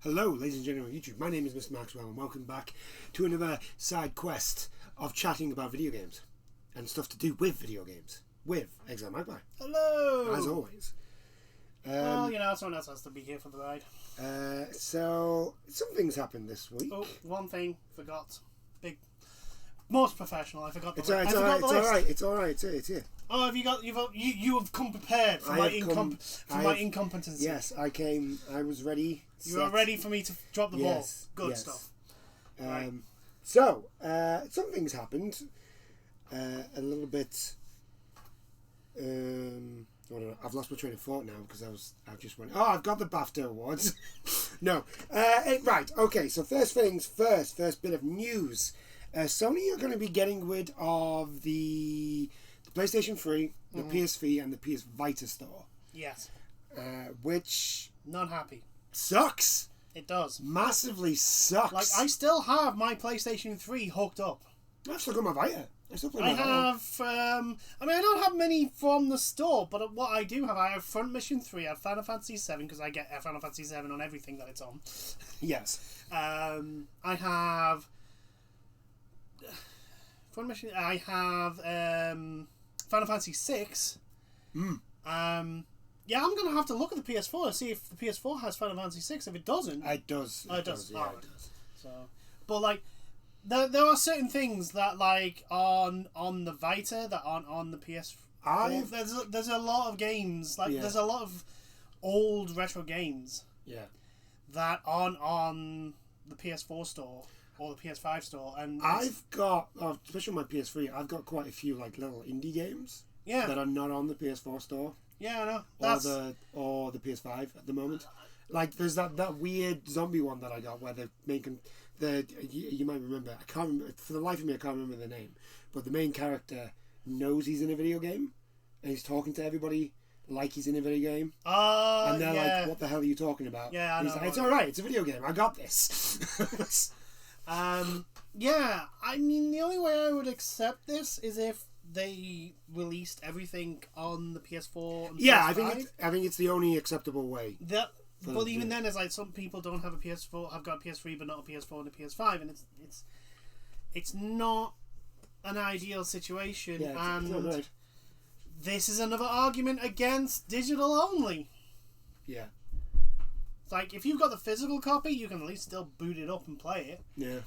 Hello, ladies and gentlemen of YouTube. My name is Mr. Maxwell, and welcome back to another side quest of chatting about video games and stuff to do with video games with Exile Magpie. Hello! As always. Well, someone else has to be here for the ride. So, some things happened this week. Oh, one thing, forgot. Most professional, I forgot the It's list. alright, it's alright, it's here. Oh, you have come prepared for my incompetency. Yes, I was ready. You are ready for me to drop the ball. Good stuff. Right. So, some things happened. A little bit. I don't know. I've lost my train of thought now because I just went. Oh, I've got the Bafta awards. No. Right. Okay. So first things first. First bit of news. Sony are going to be getting rid of the PlayStation 3, the PS3, and the PS Vita store. Yes. Which not happy. Sucks. It does. Massively sucks. Like, I still have my PlayStation 3 hooked up. I've still got my Vita. I don't have many from the store, but what I do have, I have Front Mission 3, I have Final Fantasy 7, because I get Final Fantasy 7 on everything that it's on. Yes. I have Front Mission, I have Final Fantasy 6. Yeah, I'm going to have to look at the PS4 to see if the PS4 has Final Fantasy 6. If it doesn't... It does. It does. Yeah, it does. So, but, like, there are certain things that, like, on the Vita that aren't on the PS4. There's a lot of games, like, there's a lot of old retro games that aren't on the PS4 store or the PS5 store. And I've got, especially on my PS3, I've got quite a few, like, little indie games that are not on the PS4 store. Yeah, I know. Or the PS5 at the moment. Like, there's that weird zombie one that I got where they're making you might remember. I can't remember for the life of me. I can't remember the name. But the main character knows he's in a video game, and he's talking to everybody like he's in a video game. And they're like, "What the hell are you talking about?" Yeah, I know. He's like, "It's all right. It's a video game. I got this." Yeah. I mean, the only way I would accept this is if they released everything on the PS4 and PS5. I think it's the only acceptable way. But even then, it's like some people don't have a PS4, have got a PS3 but not a PS4 and a PS5, and it's not an ideal situation. Yeah, it's not right. This is another argument against digital only. Yeah. It's like, if you've got the physical copy, you can at least still boot it up and play it. Yeah.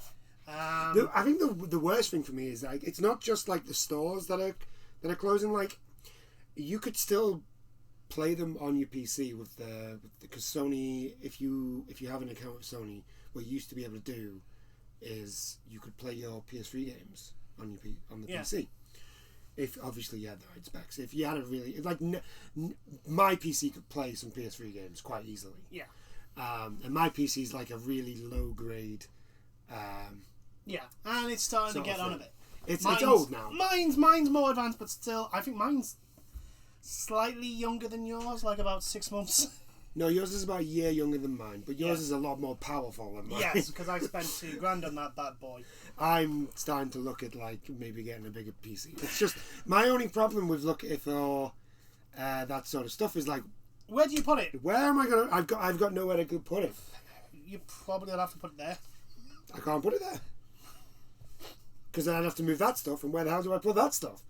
I think the worst thing for me is, like, it's not just like the stores that are closing. Like, you could still play them on your PC because Sony, if you have an account with Sony, what you used to be able to do is you could play your PS3 games on the PC. If obviously you had the right specs. If you had a really my PC could play some PS3 games quite easily. Yeah. And my PC is like a really low grade. Yeah, and it's starting to get on a bit. It's old now. Mine's more advanced, but still, I think mine's slightly younger than yours, like about 6 months. No, yours is about a year younger than mine, but yours is a lot more powerful than mine. Yes, because I spent $2,000 on that bad boy. I'm starting to look at, like, maybe getting a bigger PC. It's just my only problem with looking for that sort of stuff is, like, where do you put it? Where am I gonna? I've got nowhere to put it. You probably will have to put it there. I can't put it there because then I'd have to move that stuff, and where the hell do I put that stuff?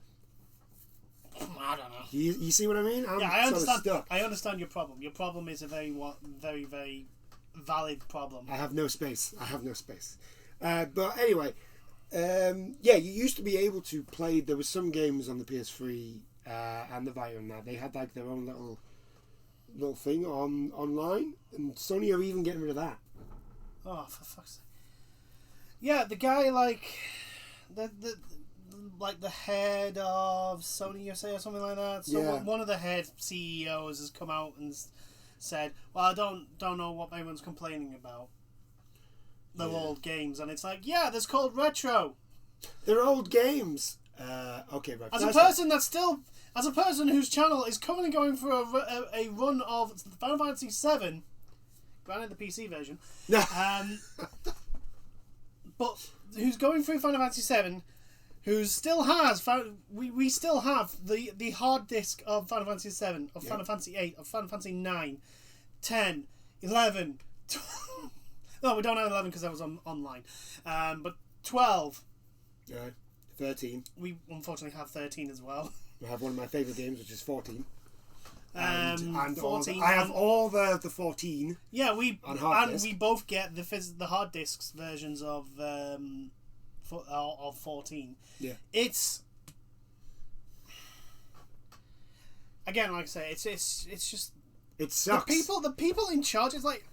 I don't know. You see what I mean? I understand. Sort of stuck. I understand your problem. Your problem is a very, very valid problem. I have no space. But anyway, you used to be able to play. There was some games on the PS3 and the Vita and that they had like their own little thing online, and Sony are even getting rid of that. Oh, for fuck's sake! Yeah, the guy like the head of Sony USA or something like that. So one of the head CEOs has come out and said, "Well, I don't know what everyone's complaining about. They're old games," and it's like, yeah, that's called retro. They're old games. Okay, right. As a person whose channel is currently going for a run of Final Fantasy VII, granted the PC version, but who's going through Final Fantasy VII, who still has we still have the hard disk of Final Fantasy VII, of Final Fantasy VIII, of Final Fantasy 9, 10, 11, 12. No, we don't have 11 because that was online. But 12. Yeah, 13. We unfortunately have 13 as well. I have one of my favourite games, which is 14. And 14. I have all the 14. Yeah, we both get the hard discs versions of 14. Yeah, it's again, like I say, it's just it sucks. The people in charge. It's like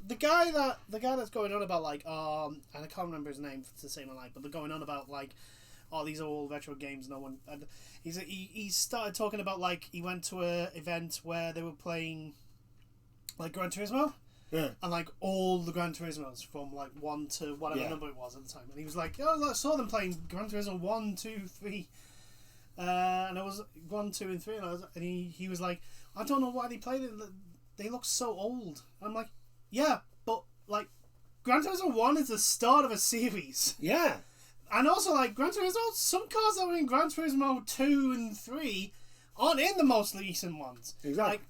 the guy that's going on about like and I can't remember his name to save my life, but they're going on about like, oh, these are all retro games. No one. And he started talking about like he went to a event where they were playing like Gran Turismo. Yeah. And like all the Gran Turismos from like 1 to whatever number it was at the time, and he was like, "Oh, I saw them playing Gran Turismo 1, 2, 3," and it was 1, 2, and 3, and he was like, "I don't know why they played it. They look so old." I'm like, "Yeah, but like Gran Turismo 1 is the start of a series." Yeah. And also like Gran Turismo, some cars that were in Gran Turismo 2 and 3 aren't in the most recent ones. Exactly.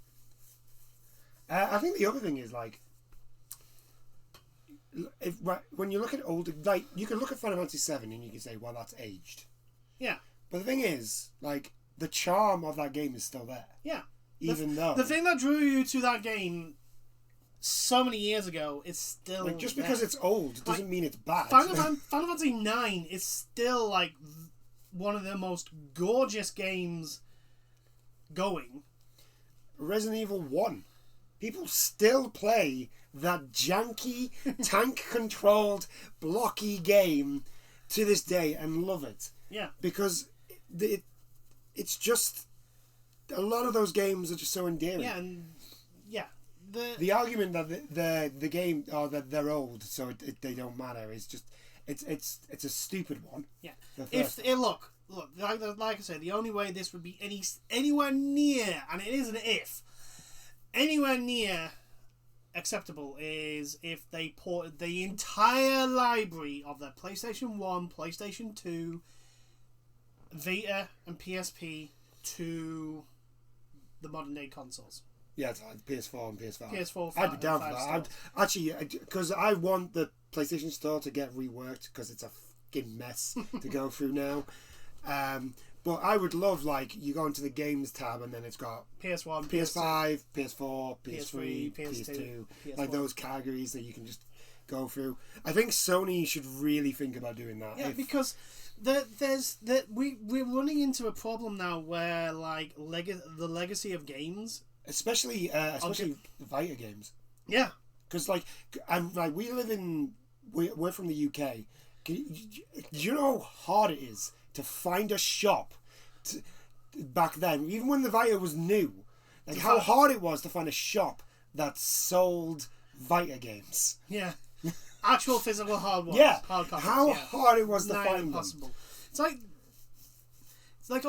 Like, I think the other thing is like, when you look at older, like you can look at Final Fantasy 7 and you can say, well, that's aged. Yeah. But the thing is, like, the charm of that game is still there. Yeah. Even though the thing that drew you to that game so many years ago is still like, just there. because it's old doesn't mean it's bad. Final Fantasy 9 is still like one of the most gorgeous games going. Resident Evil 1. People still play that janky, tank-controlled, blocky game to this day and love it. Yeah. Because it's just... A lot of those games are just so endearing. Yeah, and... Yeah. The argument that the game... or that they're old, so they don't matter, is just... It's a stupid one. Yeah. Look, like I say, the only way this would be anywhere near, and it is an if, anywhere near acceptable is if they ported the entire library of their PlayStation 1, PlayStation 2, Vita and PSP to the modern day consoles. Yeah, it's like PS4 and PS5. PS4, I'd be down for that. Actually, because I want the PlayStation Store to get reworked because it's a fucking mess to go through now. But I would love, like, you go into the games tab and then it's got PS1, PS5, PS4, PS3, PS2, PS2, PS4. like those categories that you can just go through. I think Sony should really think about doing that. Yeah, because we're running into a problem now where like the legacy of games, especially Vita games. Yeah, because like we're from the UK. Do you know how hard it is to find a shop back then, even when the Vita was new? Like how hard it was to find a shop that sold Vita games. Yeah. Actual physical hard ones. Yeah. Hard copies, how hard it was to find impossible. Them. It's like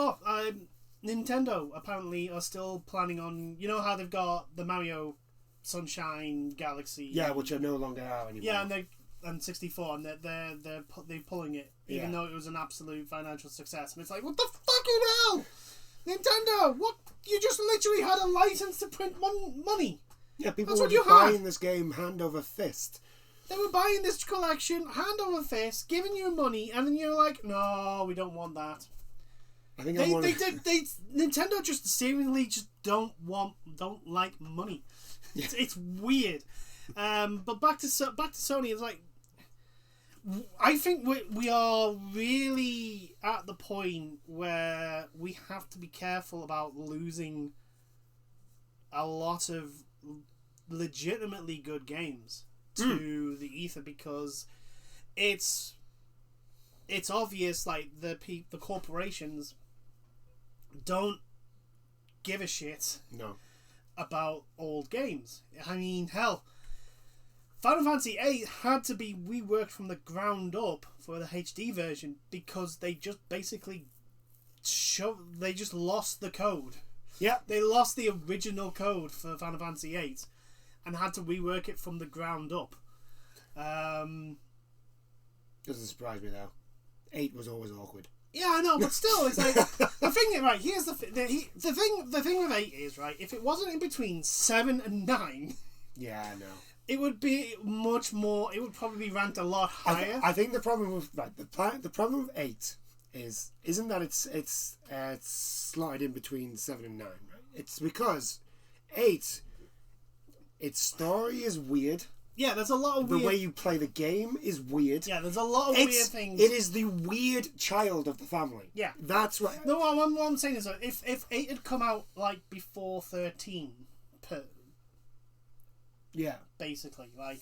Nintendo apparently are still planning on, you know how they've got the Mario Sunshine Galaxy. Yeah, which are no longer out anymore. Yeah, and 64, and they're pulling it, even though it was an absolute financial success. And it's like, what the fucking hell, Nintendo? What, you just literally had a license to print money. Yeah, people were just buying this game hand over fist. They were buying this collection hand over fist, giving you money, and then you're like, no, we don't want that. I think Nintendo just seriously just don't like money. Yeah. It's weird. But back to Sony, it's like, I think we are really at the point where we have to be careful about losing a lot of legitimately good games to the ether, because it's obvious, like the corporations don't give a shit about old games. I mean, hell, Final Fantasy VIII had to be reworked from the ground up for the HD version because they just basically they just lost the code. Yeah, they lost the original code for Final Fantasy VIII and had to rework it from the ground up. Doesn't surprise me though. 8 was always awkward. Yeah, I know, but still, it's like the thing. Right, here's the thing. The thing with 8 is, right, if it wasn't in between 7 and 9. Yeah, I know. it would be much more. It would probably be ranked a lot higher. I think the problem with the problem with 8 isn't that it's slotted in between 7 and 9, right? It's because 8, its story is weird. Yeah, there's a lot of weird... The way you play the game is weird. Yeah, there's a lot of weird things. It is the weird child of the family. Yeah. That's what... No, what I'm saying is that if 8 had come out, like, before 13... Yeah. Basically. Like,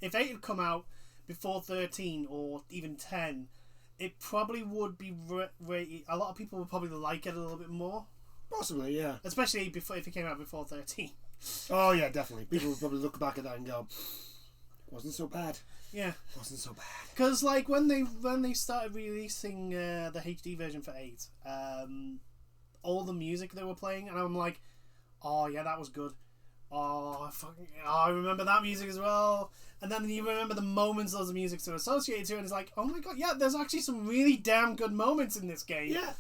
if 8 had come out before 13 or even 10, it probably would be... a lot of people would probably like it a little bit more. Possibly, yeah. Especially if it came out before 13. Oh, yeah, definitely. People would probably look back at that and go... Wasn't so bad. Yeah. Wasn't so bad. Because, like, when they started releasing the HD version for 8, all the music they were playing, and I'm like, oh, yeah, that was good. Oh, I remember that music as well. And then you remember the moments those musics are associated to, and it's like, oh my god, yeah, there's actually some really damn good moments in this game. Yeah.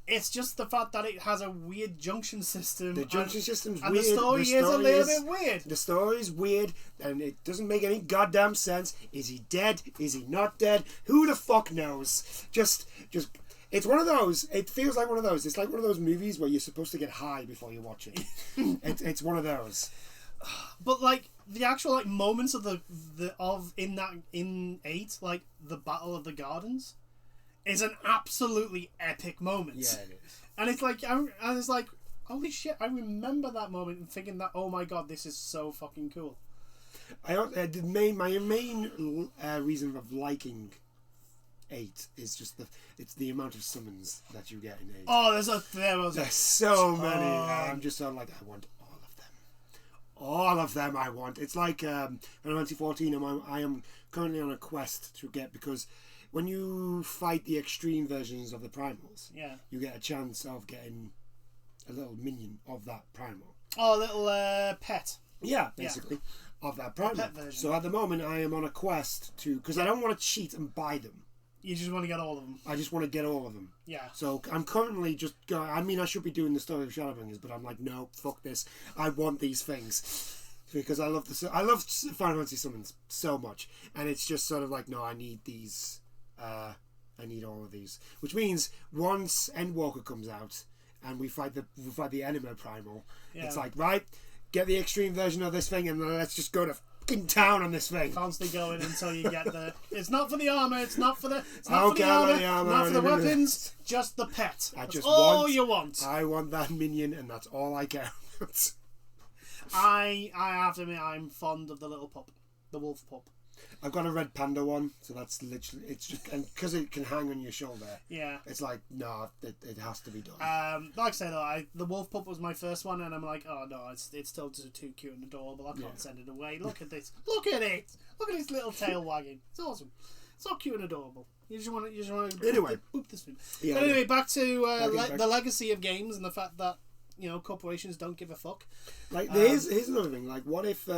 It's just the fact that it has a weird junction system. The junction system's weird. And the story is a little bit weird. The story's weird, and it doesn't make any goddamn sense. Is he dead? Is he not dead? Who the fuck knows? Just... It's one of those... It feels like one of those. It's like one of those movies where you're supposed to get high before you watch it. It's one of those. But, like, the actual, like, moments of in 8, like, the Battle of the Gardens... is an absolutely epic moment. Yeah, it is. And it's like, holy shit, I remember that moment and thinking that, oh my god, this is so fucking cool. My main reason of liking 8 is just the amount of summons that you get in 8. Oh, there's so many. I'm just sort of like, I want all of them. All of them I want. It's like Final Fantasy 14, I am currently on a quest to get, because when you fight the extreme versions of the primals, yeah, you get a chance of getting a little minion of that primal. Oh, a little pet. Yeah, basically, of that primal. Pet version. So at the moment, I am on a quest to... Because I don't want to cheat and buy them. You just want to get all of them. I just want to get all of them. Yeah. So I'm currently just going... I mean, I should be doing the story of Shadowbringers, but I'm like, no, fuck this. I want these things. Because I love Final Fantasy summons so much. And it's just sort of like, no, I need these... I need all of these, which means once Endwalker comes out and we fight the Anima Primal, it's like, right, get the extreme version of this thing and let's just go to fucking town on this thing. Constantly going until you get the... It's not for the armor, it's not for the armor, not for the weapons, just the pet. That's all you want. I want that minion, and that's all I care about. I have to admit, I'm fond of the little pup, the wolf pup. I've got a red panda one, so that's literally... It's just... And because it can hang on your shoulder, yeah, it's like, no, it has to be done. Like I say, though, the wolf pup was my first one, and I'm like, oh, no, it's still too cute and adorable. I can't send it away. Look at this. Look at it. Look at his little tail wagging. It's awesome. It's so cute and adorable. You just want to... Anyway. Boop this thing. Yeah, but anyway, back to the legacy of games and the fact that, you know, corporations don't give a fuck. Like, here's another thing. Like, what if...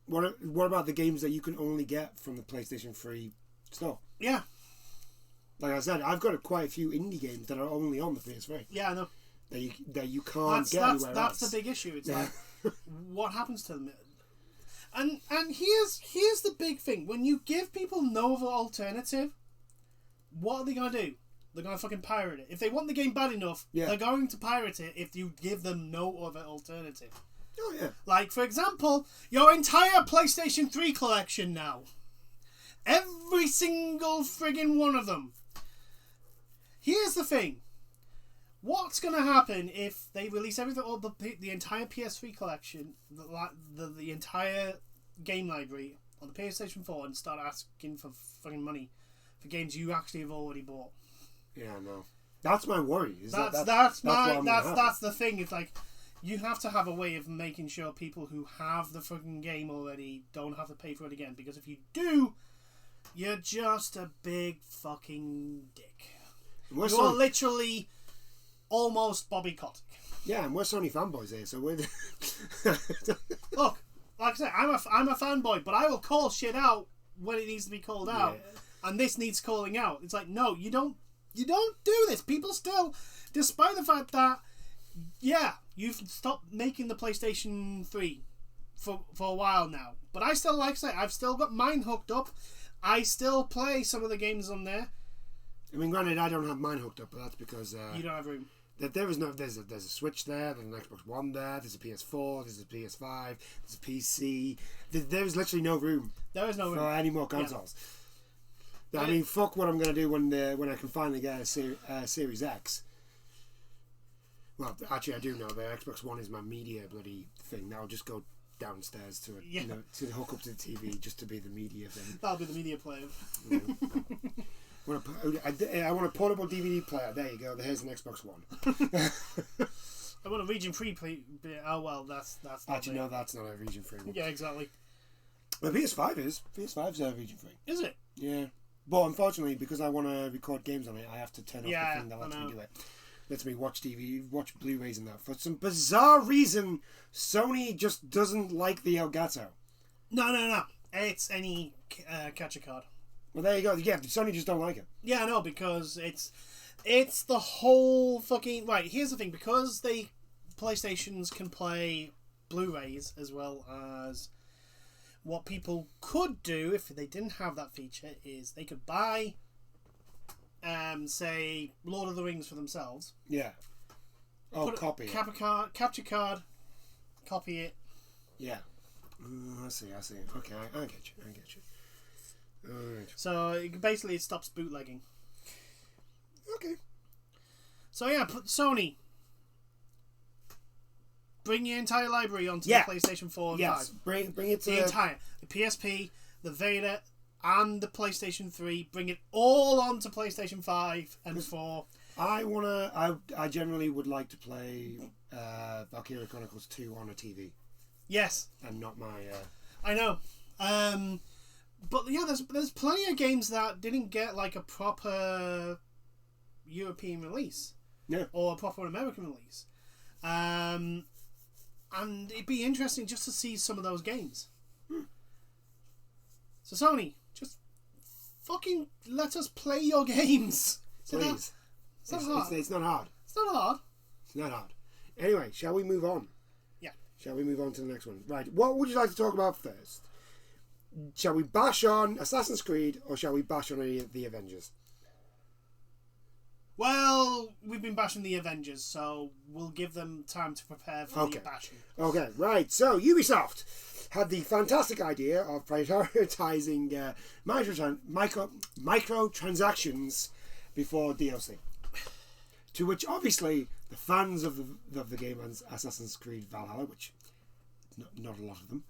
what about the games that you can only get from the PlayStation 3 store? Yeah. Like I said, I've got quite a few indie games that are only on the PS3. Yeah, I know. That you can't get anywhere else. That's the big issue. It's like, what happens to them? And here's the big thing. When you give people no other alternative, what are they going to do? They're going to fucking pirate it. If they want the game bad enough, they're going to pirate it if you give them no other alternative. Oh, yeah. Like, for example, your entire PlayStation 3 collection now. Every single friggin' one of them. Here's the thing. What's going to happen if they release everything, or the entire PS3 collection, the entire game library on the PlayStation 4, and start asking for fucking money for games you actually have already bought? Yeah, I know. That's my worry. That's the thing. It's like, you have to have a way of making sure people who have the fucking game already don't have to pay for it again. Because if you do, you're just a big fucking dick. You're literally almost Bobby Kotick. Yeah, and we're Sony fanboys here, so we're... Look, like I said, I'm a fanboy, but I will call shit out when it needs to be called out. Yeah. And this needs calling out. It's like, no, you don't do this. People still, despite the fact that Yeah, you've stopped making the PlayStation 3 for a while now. But I still, like I say, I've still got mine hooked up. I still play some of the games on there. I mean, granted, I don't have mine hooked up, but that's because you don't have room. There's a Switch there, there's an Xbox One there, there's a PS4, there's a PS5, there's a PC. There's literally no room. There is no room for any more consoles. Yeah. I mean, fuck what I'm gonna do when I can finally get a Series X. Well, actually, I do know the Xbox One is my media bloody thing. Now I'll just go downstairs to it, to hook up to the TV just to be the media thing. That'll be the media player. I want a portable DVD player. There you go. There's an Xbox One. I want a region free play. Oh well, that's not actually no, that's not a region free one. Yeah, exactly. The PS5 is. PS5's region free. Is it? Yeah, but unfortunately, because I want to record games on it, I have to turn off the thing that lets me do it. Lets me watch TV, watch Blu-rays and that. For some bizarre reason, Sony just doesn't like the Elgato. No. It's any capture card. Well, there you go. Yeah, Sony just don't like it. Yeah, I know, because it's the whole fucking... Right, here's the thing. Because PlayStations can play Blu-rays as well as... What people could do, if they didn't have that feature, is they could buy... say Lord of the Rings for themselves. Yeah. Oh, copy it. Capture card, copy it. Yeah. I see. Okay, I get you. Alright. So basically it stops bootlegging. Okay. So yeah, Sony, bring your entire library onto the PlayStation 4 and 5. Bring it to the entire. The PSP, the Vita, and the PlayStation 3. Bring it all onto PlayStation 5 and 4. I generally would like to play Valkyria Chronicles 2 on a TV. Yes. And not my... I know. But yeah, there's plenty of games that didn't get like a proper European release. Yeah. Or a proper American release. And it'd be interesting just to see some of those games. So Sony, just fucking let us play your games. Please. It's not hard. It's not hard. It's not hard. It's not hard. Anyway, shall we move on? Yeah. Shall we move on to the next one? Right. What would you like to talk about first? Shall we bash on Assassin's Creed or shall we bash on any of the Avengers? Well, we've been bashing the Avengers, so we'll give them time to prepare for the bashing. Okay, right. So, Ubisoft had the fantastic idea of prioritising microtransactions before DLC. To which, obviously, the fans of the game Assassin's Creed Valhalla, which not a lot of them,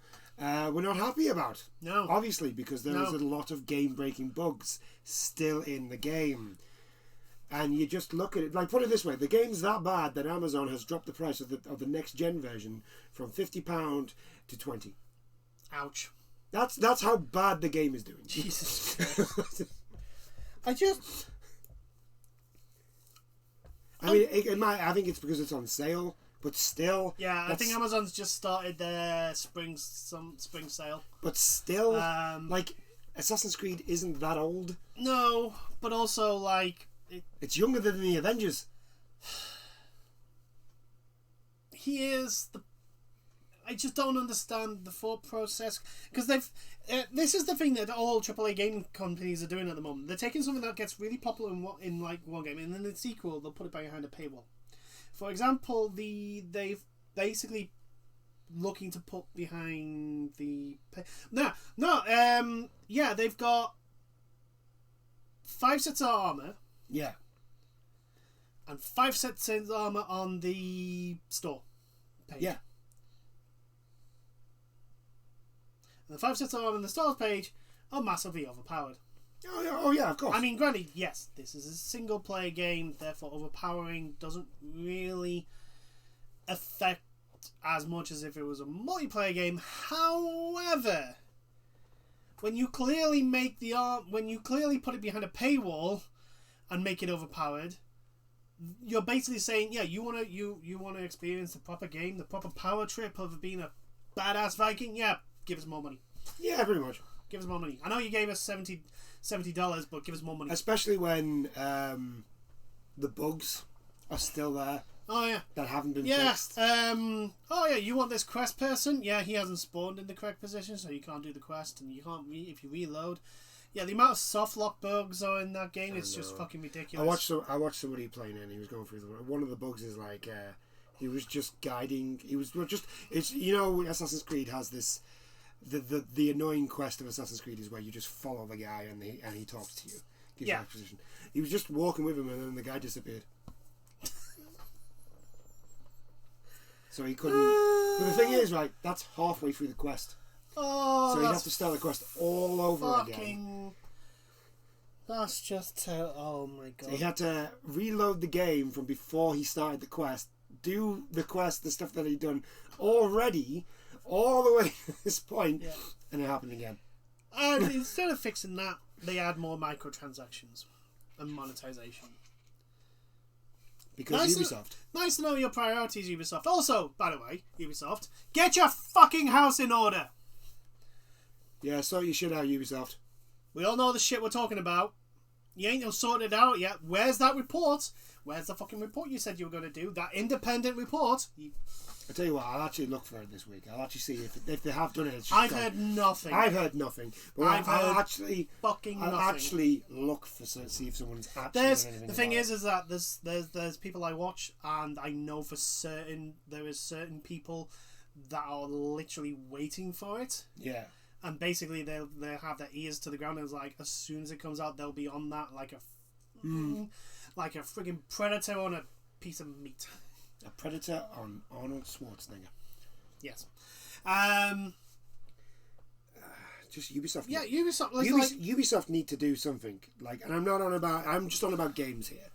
were not happy about. No. Obviously, because there was a lot of game-breaking bugs still in the game. And you just look at it, like, put it this way, the game's that bad that Amazon has dropped the price of the next-gen version from £50 to $20. Ouch. That's how bad the game is doing. Jesus Christ. I think it's because it's on sale, but still. Yeah, I think Amazon's just started their spring sale. But still, like, Assassin's Creed isn't that old. No, but also, like... It's younger than the Avengers. I just don't understand the thought process, because this is the thing that all AAA game companies are doing at the moment. They're taking something that gets really popular in one game, and then the sequel they'll put it behind a paywall. For example, they've basically looking to put behind the they've got 5 sets of armor. Yeah. And 5 sets of armor on the store page. Yeah. And the 5 sets of armor on the store page are massively overpowered. Oh yeah, of course. I mean, granted, yes, this is a single player game, therefore overpowering doesn't really affect as much as if it was a multiplayer game. However, when you clearly put it behind a paywall and make it overpowered, you're basically saying, yeah, you want to experience the proper game, the proper power trip of being a badass Viking. Yeah, give us more money. Yeah, pretty much. Give us more money. I know you gave us $70, but give us more money. Especially when the bugs are still there Oh yeah. That haven't been fixed. Oh yeah. You want this quest person? Yeah, he hasn't spawned in the correct position, so you can't do the quest, and you can't if you reload. Yeah, the amount of soft lock bugs are in that game is just fucking ridiculous. I watched somebody playing it, and he was going through one of the bugs is like he was just guiding. He was just it's Assassin's Creed has this. The annoying quest of Assassin's Creed is where you just follow the guy and he talks to you, gives you exposition. He was just walking with him, and then the guy disappeared. So he couldn't. But the thing is, right, that's halfway through the quest. Oh, so he'd have to start the quest all over again. That's just oh my god. So he had to reload the game from before he started the quest, do the quest, the stuff that he'd done already, all the way to this point, and it happened again. And instead of fixing that, they add more microtransactions and monetization. Because Ubisoft. Nice to know your priorities, Ubisoft. Also, by the way, Ubisoft, get your fucking house in order. Yeah, sort your shit out, Ubisoft. We all know the shit we're talking about. You ain't sorted it out yet. Where's that report? Where's the fucking report you said you were going to do? That independent report. I tell you what, I'll actually look for it this week. I'll actually see if they have done it. I've heard nothing. I've heard nothing. But I'll actually look for see if someone's actually done anything. The thing is that there's people I watch, and I know for certain there is certain people that are literally waiting for it. Yeah. And basically they'll have their ears to the ground, and it's like as soon as it comes out, they'll be on that like a friggin' predator on a piece of meat. A predator on Arnold Schwarzenegger. Yes. Just Ubisoft. Yeah, Ubisoft. Ubisoft need to do something. And I'm just on about games here.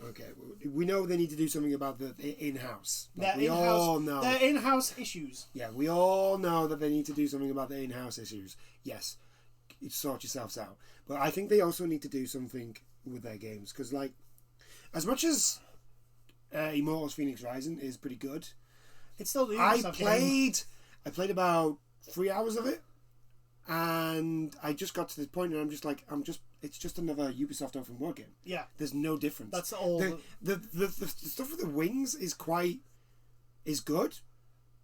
Okay, we know they need to do something about the in-house. All know their in-house issues. Yeah, we all know that they need to do something about the in-house issues. Yes, sort yourselves out. But I think they also need to do something with their games, because as much as Immortals Phoenix Rising is pretty good, it's still the Ubisoft game. I played about 3 hours of it, and I just got to this point, and it's just another Ubisoft open world game. Yeah, there's no difference. That's all. The stuff with the wings is good,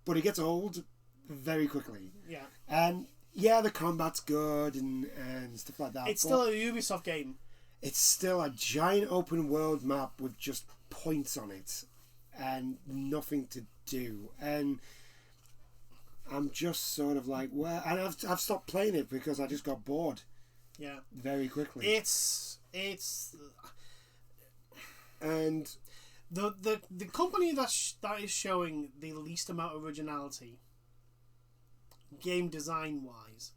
but it gets old very quickly. Yeah, and the combat's good and stuff like that. It's still a Ubisoft game. It's still a giant open world map with just points on it and nothing to do, and I'm just sort of like, well, and I've stopped playing it because I just got bored. Yeah, very quickly. It's and the company that is showing the least amount of originality, game design wise,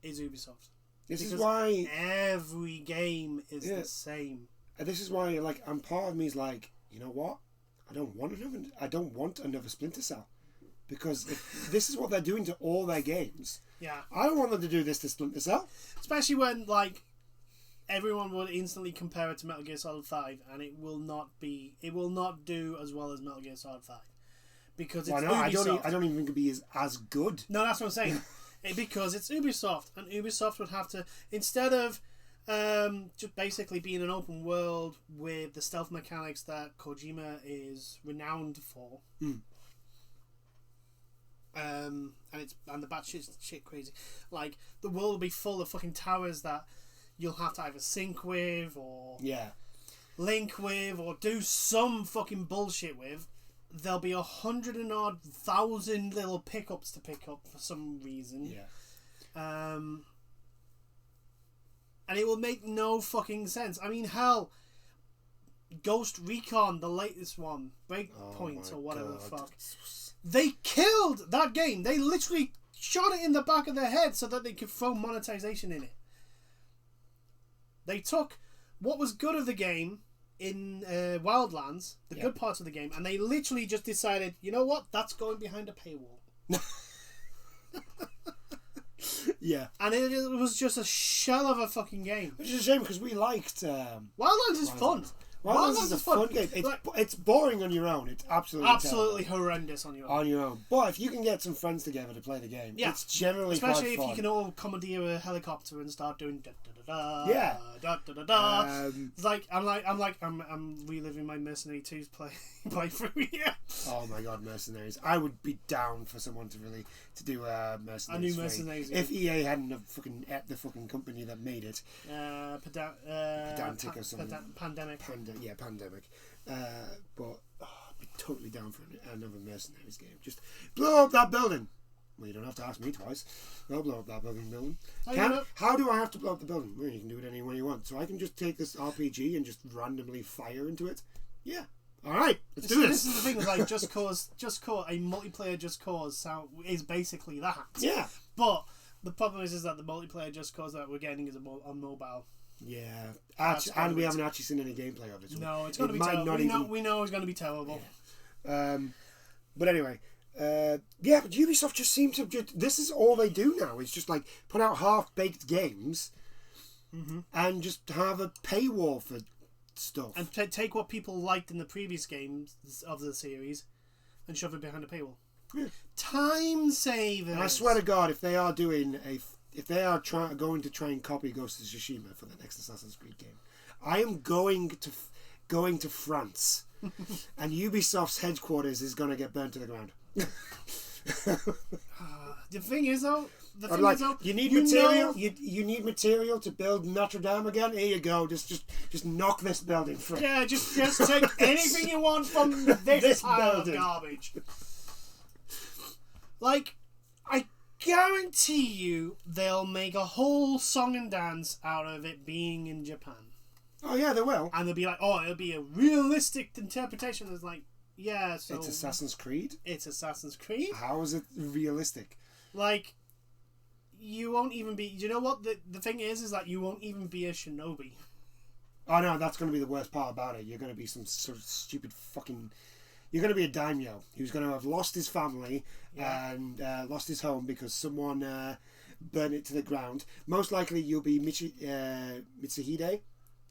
is Ubisoft. This is why every game is the same. And this is why, I'm part of me is like, you know what? I don't want another Splinter Cell, because if this is what they're doing to all their games. Yeah, I don't want them to do this to Splinter Cell. Especially when everyone would instantly compare it to Metal Gear Solid 5, and it will not do as well as Metal Gear Solid 5 because it's Ubisoft. I don't even think it'd be as good. No, that's what I'm saying. Because it's Ubisoft, and Ubisoft would have to, instead of just basically being an open world with the stealth mechanics that Kojima is renowned for. And the batshit shit crazy. The world will be full of fucking towers that you'll have to either sync with or link with or do some fucking bullshit with. There'll be 100,000 little pickups to pick up for some reason. Yeah. And it will make no fucking sense. I mean, hell, Ghost Recon, the latest one, Breakpoint or whatever the fuck. They killed that game. They literally shot it in the back of their head so that they could throw monetization in it. They took what was good of the game in Wildlands, the good parts of the game, and they literally just decided, you know what, that's going behind a paywall. Yeah. And it was just a shell of a fucking game. Which is a shame because we liked... Wildlands is fun. Wildlands is a fun game. It's boring on your own. It's absolutely horrendous on your own. On your own. But if you can get some friends together to play the game, it's generally especially quite fun. if you can all commandeer a helicopter and start doing... Yeah. It's like I'm reliving my Mercenary 2's playthrough here. Oh my god, Mercenaries! I would be down for someone to do Mercenaries. I knew Mercenaries. If EA hadn't have fucking ate the fucking company that made it. Pedantic or something. Pandemic. Pandemic. But I'd be totally down for another Mercenaries game. Just blow up that building. Well, you don't have to ask me twice. I'll blow up that building. How do I have to blow up the building? Well, you can do it any way you want. So I can just take this RPG and just randomly fire into it. Yeah. All right, let's do this. This is the thing. Like Just Cause, a multiplayer Just Cause is basically that. Yeah. But the problem is that the multiplayer Just Cause that we're getting is on mobile. Yeah. And we haven't actually seen any gameplay of it. No, it's going to be terrible. We know it's going to be terrible. Yeah. But anyway. But Ubisoft just seem to this is all they do now is just like put out half-baked games and just have a paywall for stuff and take what people liked in the previous games of the series and shove it behind a paywall. Time savers. And I swear to God, if they are going to try and copy Ghost of Tsushima for the next Assassin's Creed game, I am going to France and Ubisoft's headquarters is going to get burnt to the ground. The thing is though, you need material. You need material to build Notre Dame again. Here you go. Just knock this building free. Yeah, just take anything you want from this pile of garbage. Like, I guarantee you, they'll make a whole song and dance out of it being in Japan. Oh yeah, they will. And they'll be like, oh, it'll be a realistic interpretation. It's like, yeah, so it's Assassin's Creed. It's Assassin's Creed. How is it realistic? Like, you won't even be. You know what the thing is that you won't even be a shinobi. Oh no, that's going to be the worst part about it. You're going to be some sort of stupid fucking. You're going to be a daimyo who's going to have lost his family and lost his home because someone burned it to the ground. Most likely, you'll be Mitsuhide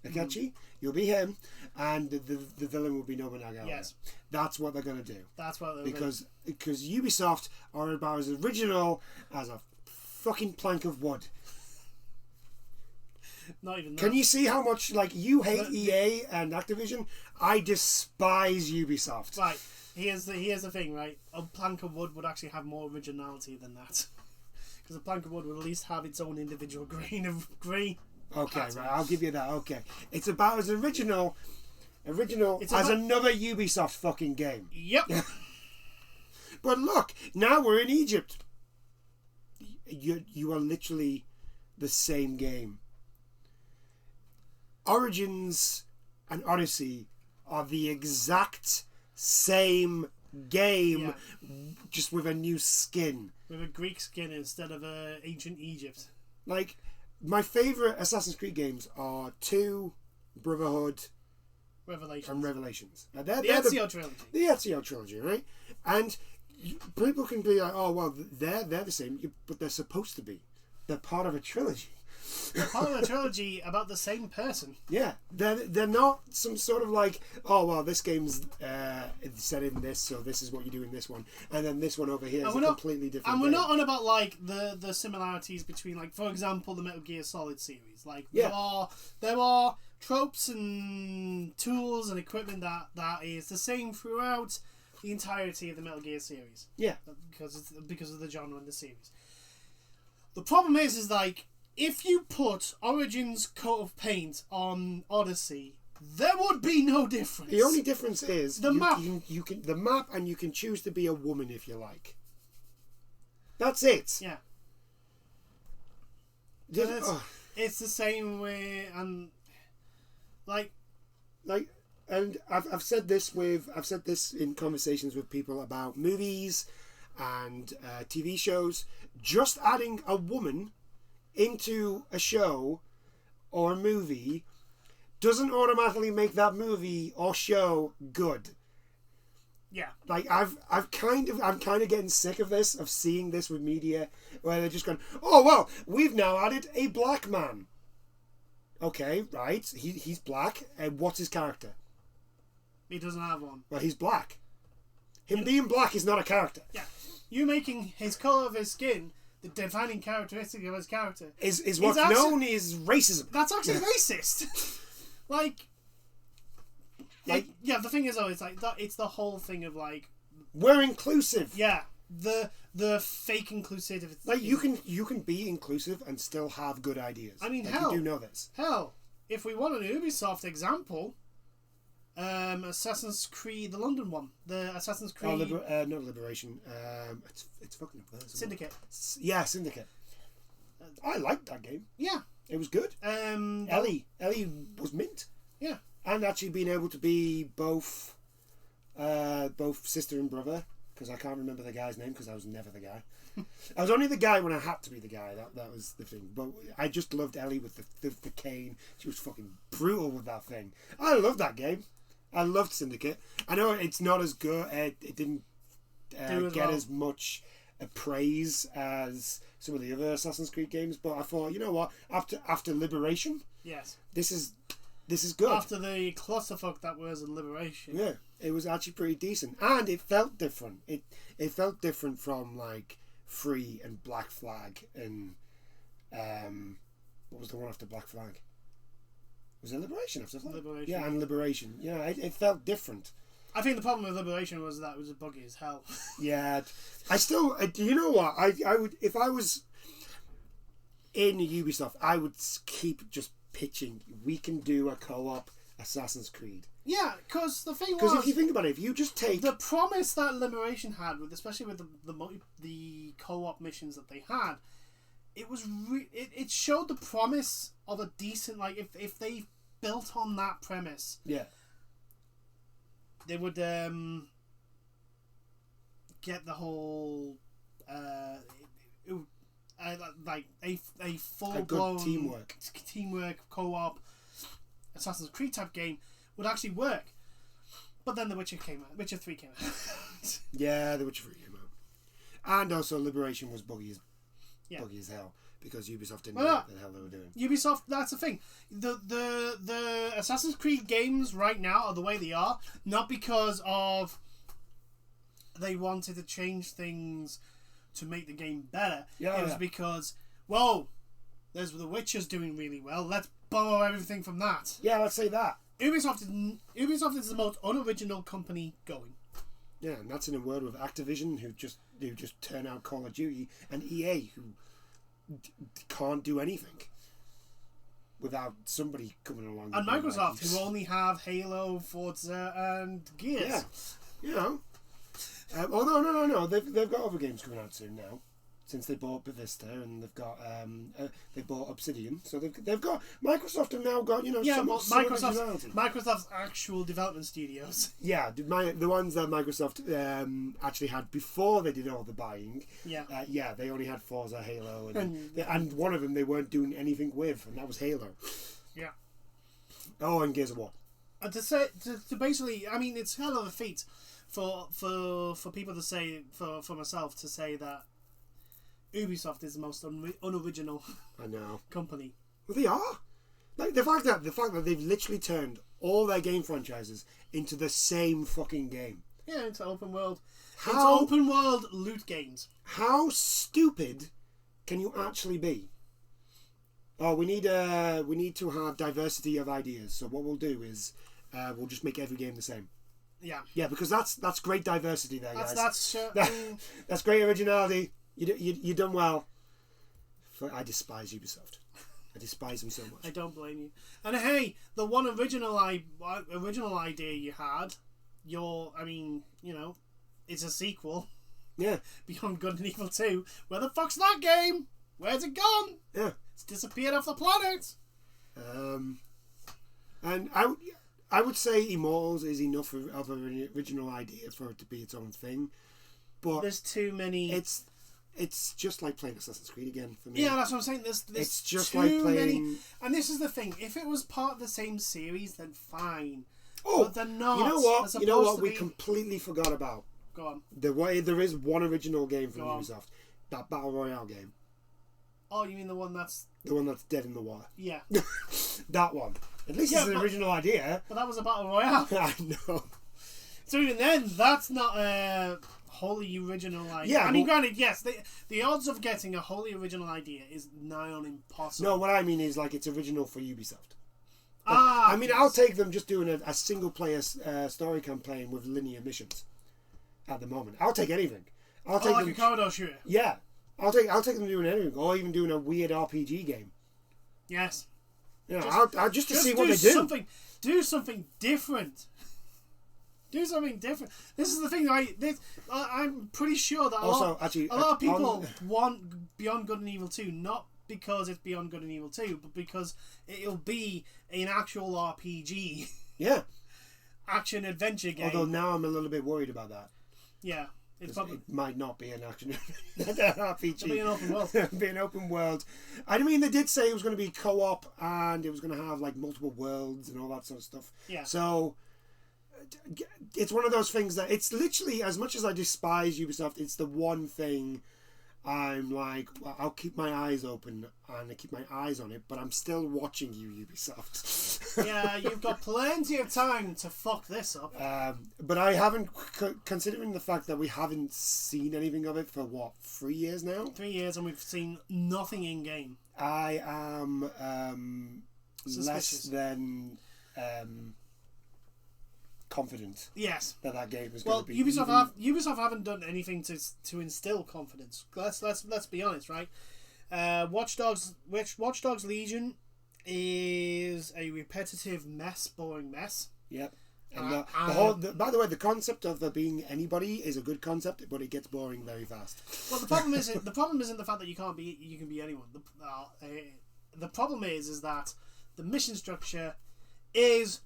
Akechi. You'll be him, and the villain will be Nobunaga. Yes, that's what they're going to do. That's what they're because Ubisoft are about as original as a fucking plank of wood. Not even that. Can you see how much you hate EA and Activision? I despise Ubisoft. Right. Here's the thing. Right. A plank of wood would actually have more originality than that, because a plank of wood would at least have its own individual grain of grey. Okay, right. I'll give you that. Okay, it's about as original as another Ubisoft fucking game. Yep. But look, now we're in Egypt. You are literally the same game. Origins and Odyssey are the exact same game, just with a new skin. With a Greek skin instead of ancient Egypt. My favourite Assassin's Creed games are 2, Brotherhood, Revelations. And Revelations. The Ezio trilogy. The Ezio trilogy, right? And people can be like, oh, well, they're the same, but they're supposed to be. They're part of a trilogy. They're part of a trilogy about the same person. Yeah. They're not some sort of oh, well, this game's set in this, so this is what you do in this one. And then this one over here is a completely different And we're game. not on about, the similarities between, for example, the Metal Gear Solid series. There are tropes and tools and equipment that is the same throughout the entirety of the Metal Gear series. Yeah. Because of the genre in the series. The problem is if you put Origins coat of paint on Odyssey, there would be no difference. The only difference is the map. You can the map, and you can choose to be a woman if you like. That's it. Yeah. It's the same way, and and I've said this in conversations with people about movies and TV shows. Just adding a woman into a show or a movie doesn't automatically make that movie or show good. Yeah. I'm kind of getting sick of this, of seeing this with media where they're just going, oh well, we've now added a black man. Okay, right, he's black, and what's his character? He doesn't have one. Well, he's black. Him being black is not a character. Yeah. You making his colour of his skin the defining characteristic of his character is what's known as racism. That's actually racist. Yeah. The thing is, though, it's like that. It's the whole thing of like we're inclusive. Yeah, the fake inclusivity. Like you can be inclusive and still have good ideas. I mean, like, hell, you do know this. Hell, if we want an Ubisoft example, Assassin's Creed, the London one, the Assassin's Creed. Not Liberation. It's fucking up there. Syndicate. Yeah, Syndicate. I liked that game. Yeah, it was good. Ellie was mint. Yeah, and actually being able to be both sister and brother, because I can't remember the guy's name because I was never the guy. I was only the guy when I had to be the guy. That was the thing. But I just loved Ellie with the cane. She was fucking brutal with that thing. I loved that game. I loved Syndicate. I know it's not as good. It didn't get as much praise as some of the other Assassin's Creed games. But I thought, you know what? After Liberation, yes, this is good. After the clusterfuck that was Liberation, yeah, it was actually pretty decent, and it felt different. It felt different from like Free and Black Flag and what was the one after Black Flag? Was it Liberation after that? Liberation. Yeah, and Liberation. Yeah, it felt different. I think the problem with Liberation was that it was buggy as hell. Yeah, I still. You know what? I would, if I was in Ubisoft, I would keep just pitching. We can do a co-op Assassin's Creed. Yeah, because the thing was, because if you think about it, if you just take the promise that Liberation had, especially with the co-op missions that they had, it was it showed the promise of a decent, like if they built on that premise, yeah, they would get the whole like a full blown teamwork co-op Assassin's Creed type game would actually work. But then The Witcher 3 came out. Yeah, The Witcher 3 came out. And also Liberation was buggy as hell because Ubisoft didn't know what the hell they were doing. Ubisoft, that's the thing. The Assassin's Creed games right now are the way they are, not because of they wanted to change things to make the game better. It was because, whoa, there's The Witcher's doing really well. Let's borrow everything from that. Yeah, let's say that. Ubisoft is the most unoriginal company going. Yeah, and that's in a world with Activision, who just turn out Call of Duty, and EA, who can't do anything without somebody coming along. And Microsoft, who only have Halo, Forza, and Gears. Yeah, you know. Although no, they've got other games coming out soon now, since they bought Bethesda and they've got they bought Obsidian, so they've got Microsoft have now got Microsoft's actual development studios. Yeah, the ones that Microsoft actually had before they did all the buying. Yeah, they only had Forza, Halo, and one of them they weren't doing anything with, and that was Halo. Yeah. Oh, and Gears of War. And to basically, I mean, it's hell of a feat for people to say, for myself to say that Ubisoft is the most unoriginal company. Well, they are. Like the fact that they've literally turned all their game franchises into the same fucking game. Yeah, into open world. It's open world loot games. How stupid can you actually be? Oh, we need to have diversity of ideas. So what we'll do is we'll just make every game the same. Yeah. Yeah, because that's great diversity there, guys. That's great originality. You done well. I despise Ubisoft. I despise them so much. I don't blame you. And hey, the one original idea you had, it's a sequel. Yeah. Beyond Good and Evil 2. Where the fuck's that game? Where's it gone? Yeah. It's disappeared off the planet. And I would say Immortals is enough of an original idea for it to be its own thing. But there's too many. It's just like playing Assassin's Creed again for me. Yeah, that's what I'm saying. There's it's just too like playing. Many, and this is the thing. If it was part of the same series, then fine. Oh, but they're not. You know what? We completely forgot about. Go on. There is one original game from Ubisoft, that Battle Royale game. Oh, you mean the one that's dead in the water? Yeah. That one. At least it's an original idea. But that was a Battle Royale. I know. So even then, that's not wholly original idea. Yeah, I mean, granted, yes, the odds of getting a wholly original idea is nigh on impossible. No, what I mean is like it's original for Ubisoft. I mean, I'll take them just doing a single player story campaign with linear missions. At the moment, I'll take anything. I'll take like them, a corridor shooter. Yeah, I'll take them doing anything, or even doing a weird RPG game. Yes. You know, I'll just to see what they do. Do something different. Do something different. This is the thing. I'm pretty sure that a lot of people want Beyond Good and Evil 2, not because it's Beyond Good and Evil 2, but because it'll be an actual RPG. Yeah. Action adventure game. Although now I'm a little bit worried about that. Yeah. It might not be an action RPG. It'll be an open world. Be an open world. I mean, they did say it was going to be co-op and it was going to have like multiple worlds and all that sort of stuff. Yeah. So it's one of those things that it's literally, as much as I despise Ubisoft, it's the one thing I'm like, well, I'll keep my eyes open and I keep my eyes on it, but I'm still watching you, Ubisoft. Yeah, you've got plenty of time to fuck this up. But I haven't, considering the fact that we haven't seen anything of it for 3 years now? 3 years, and we've seen nothing in game. I am less than confident. Yes. That game is going to be. Ubisoft haven't done anything to instill confidence. Let's be honest, right? Watch Dogs Legion is a repetitive boring mess. Yep. And by the way, the concept of there being anybody is a good concept, but it gets boring very fast. Well, the problem isn't the fact that you can be anyone. The problem is that the mission structure is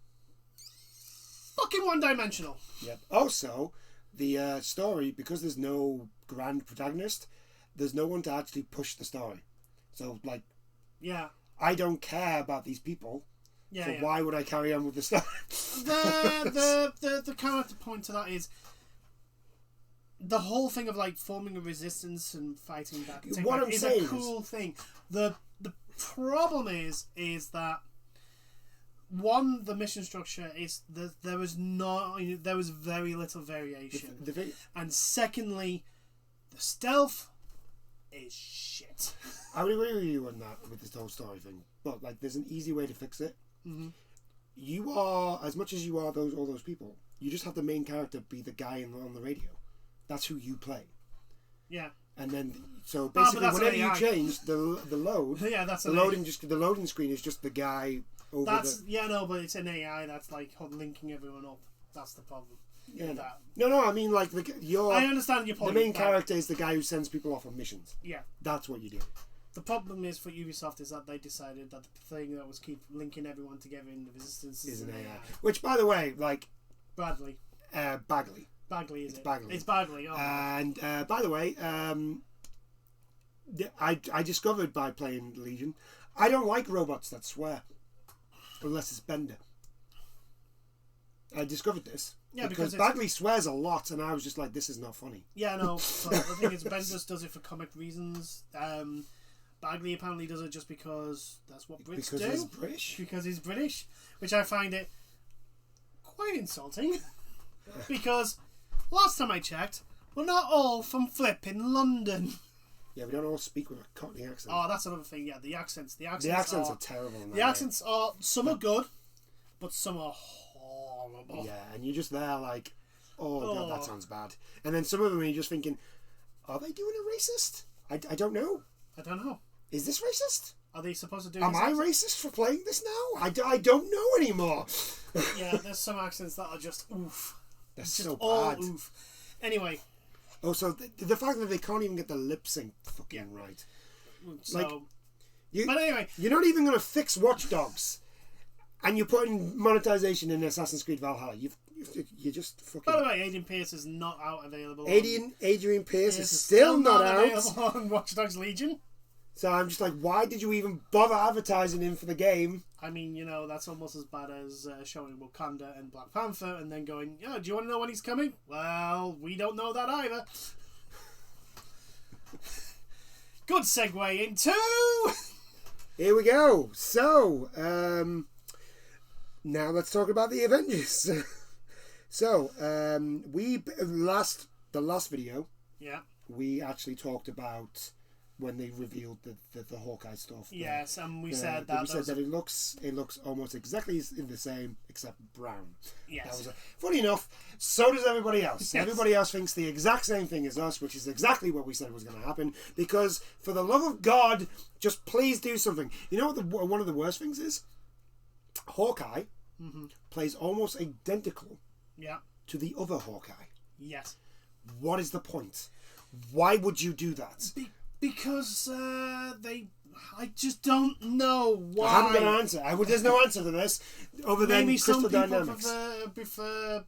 fucking one-dimensional. Yep. Also, the story, because there's no grand protagonist, there's no one to actually push the story. So, like, yeah, I don't care about these people. Yeah. So why would I carry on with the story? The counter point to that is the whole thing of like forming a resistance and fighting back. What I'm saying is a cool thing. The problem is that. One, the mission structure is there was very little variation, and secondly, the stealth is shit. I would agree with you on that with this whole story thing, but like, there's an easy way to fix it. Mm-hmm. You are, as much as you are all those people, you just have the main character be the guy on the radio. That's who you play. Yeah. And then, so basically, whenever you change the load, the loading screen is just the guy. But it's an AI that's like linking everyone up. That's the problem. Yeah. No. I mean, like I understand your point. The main character is the guy who sends people off on missions. Yeah. That's what you do. The problem is for Ubisoft is that they decided that the thing that was keep linking everyone together in the Resistance is an AI. Which, by the way, like Bagley. Bagley is it? Bagley. It's Bagley. Oh. And by the way, I discovered by playing Legion, I don't like robots that swear. Unless it's Bender. I discovered this. Yeah, because Bagley swears a lot, and I was just like, this is not funny. Yeah, no. But the thing is, Bender does it for comic reasons. Bagley apparently does it just because that's what Brits do. Because he's British. Because he's British. Which I find it quite insulting. Because last time I checked, we're not all from flipping London. Yeah, we don't all speak with a Cockney accent. Oh, that's another thing. Yeah, the accents. The accents are terrible. The accents are some are good, but some are horrible. Yeah, and you're just there like, oh god, that sounds bad. And then some of them you're just thinking, are they doing a racist? I don't know. I don't know. Is this racist? Are they supposed to do? Am I racist for playing this now? I don't know anymore. Yeah, there's some accents that are just oof. They're just so all bad. Oof. Anyway. Oh, so the fact that they can't even get the lip sync fucking right. So, but anyway, you're not even going to fix Watch Dogs, and you're putting monetization in Assassin's Creed Valhalla. You just fucking. By the way, Adrian Pierce is not available. Adrian Pierce is still not out available on Watch Dogs Legion. So I'm just like, why did you even bother advertising him for the game? I mean, that's almost as bad as showing Wakanda and Black Panther and then going, do you want to know when he's coming? Well, we don't know that either. Good segue into... Here we go. So, now let's talk about the Avengers. So, we last the last video, Yeah. we actually talked about when they revealed the Hawkeye stuff. Yes, and we said that it looks almost exactly the same except brown. Yes. That was funny enough. So does everybody else. Yes. Everybody else thinks the exact same thing as us, which is exactly what we said was going to happen. Because for the love of God, just please do something. You know what? One of the worst things is Hawkeye plays almost identical. Yeah. To the other Hawkeye. Yes. What is the point? Why would you do that? Because I just don't know why. I haven't got an answer. There's no answer to this other than maybe Crystal some people Dynamics. prefer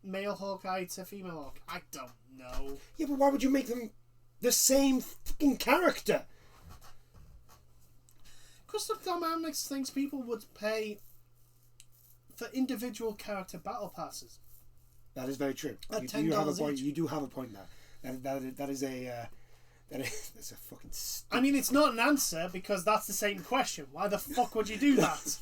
male Hawkeye to female Hawkeye. I don't know. Yeah, but why would you make them the same fucking character? Crystal Dynamics thinks people would pay for individual character battle passes. That is very true. At You have a $10 point. each. You do have a point there. That's a fucking. I mean, it's not an answer because that's the same question. Why the fuck would you do that?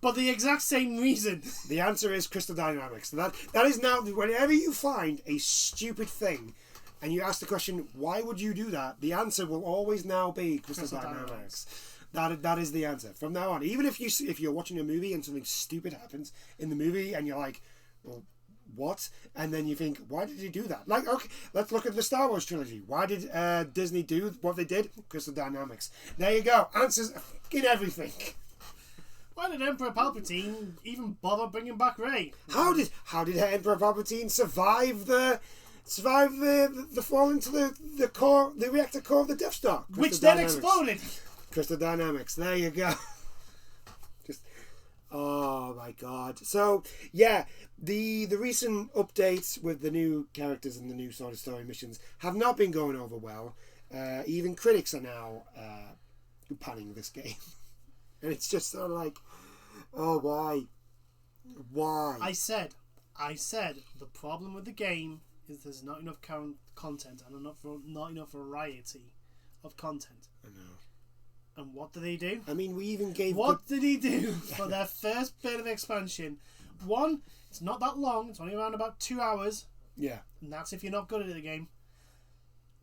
But the exact same reason. The answer is Crystal Dynamics. That is now. Whenever you find a stupid thing, and you ask the question, "Why would you do that?" The answer will always now be Crystal Dynamics. That is the answer from now on. Even if you're watching a movie and something stupid happens in the movie, and you're like, "Well, what?" And then you think, why did he do that? Like, okay, let's look at the Star Wars trilogy. Why did Disney do what they did? Crystal Dynamics. There you go. Answers in everything. Why did Emperor Palpatine even bother bringing back Rey? How did Emperor Palpatine survive the fall into the reactor core of the Death Star? Which then exploded. Crystal Dynamics. There you go. Just, oh my God. So yeah, the recent updates with the new characters and the new sort of story missions have not been going over well. Even critics are now panning this game, and it's just sort of like, oh, why? I said, the problem with the game is there's not enough current content and not enough variety of content. I know. And what did he do? I mean, we even gave. What did he do for their first bit of expansion? One, it's not that long. It's only around about 2 hours. Yeah. And that's if you're not good at the game.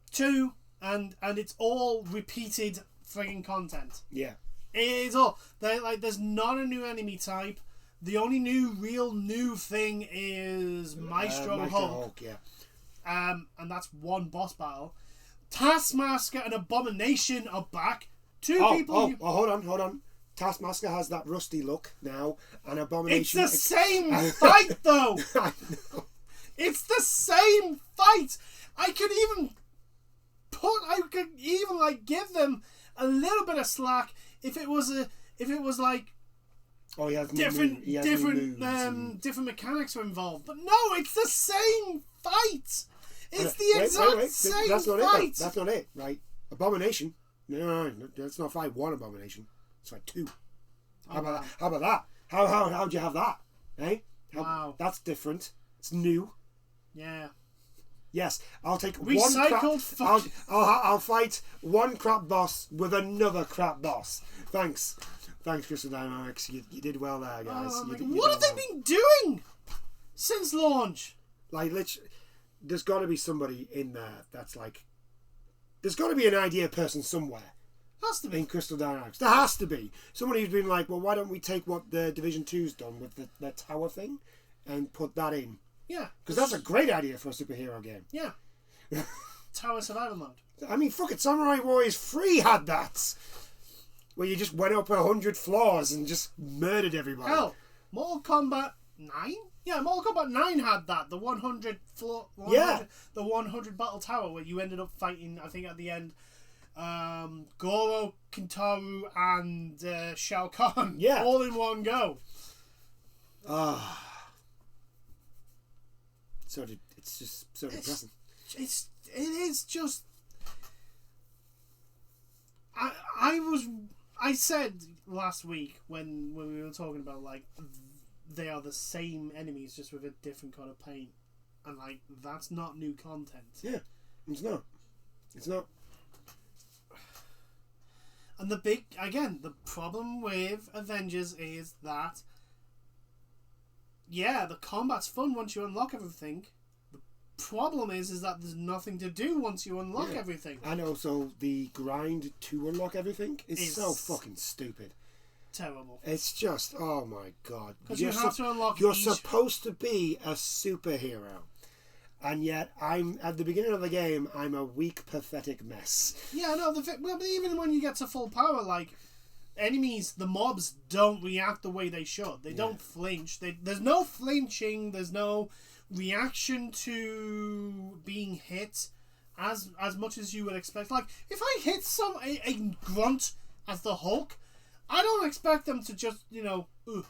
Two, and it's all repeated frigging content. Yeah. It is all. There's not a new enemy type. The only real new thing is Maestro Hulk. Yeah. And that's one boss battle. Taskmaster and Abomination are back. Hold on. Taskmaster has that rusty look now, and Abomination. It's the same fight, though. I know. It's the same fight. I could even like give them a little bit of slack if it was like. Oh, he has different mechanics are involved, but no, it's the same fight. It's the exact same fight. That's not it, right? Abomination. No, let's not fight one Abomination. Let's fight two. How about that? How'd you have that? Eh? Wow. That's different. It's new. Yeah. Yes, I'll take recycled. I'll fight one crap boss with another crap boss. Thanks, Crystal Dynamics. You did well there, guys. What have they been doing since launch? Like, there's got to be somebody in there that's like. There's got to be an idea person somewhere. Has to be. In Crystal Dynamics. There has to be. Somebody who's been like, well, why don't we take what the Division 2's done with the tower thing and put that in? Yeah. Because that's a great idea for a superhero game. Yeah. Tower survival mode. I mean, fuck it. Samurai Warriors 3 had that. Where you just went up 100 floors and just murdered everybody. Hell, Mortal Kombat 9? Yeah, Mortal Kombat 9 had that. The 100 floor. The 100 battle tower where you ended up fighting, I think at the end, Goro, Kintaro, and Shao Kahn. Yeah. All in one go. It's just so depressing. It is just. I said last week when we were talking about like they are the same enemies just with a different kind of paint, and like that's not new content. Yeah, it's not. And the problem with Avengers is that the combat's fun once you unlock everything. The problem is that there's nothing to do once you unlock everything. And also, the grind to unlock everything is so fucking stupid. Terrible. It's just, oh my god. Because you have to unlock You're supposed to be a superhero. And yet, at the beginning of the game, I'm a weak, pathetic mess. Yeah, no, but even when you get to full power, like, enemies, the mobs don't react the way they should. They don't flinch. There's no flinching. There's no reaction to being hit as much as you would expect. Like, if I hit a grunt as the Hulk, I don't expect them to just, ugh.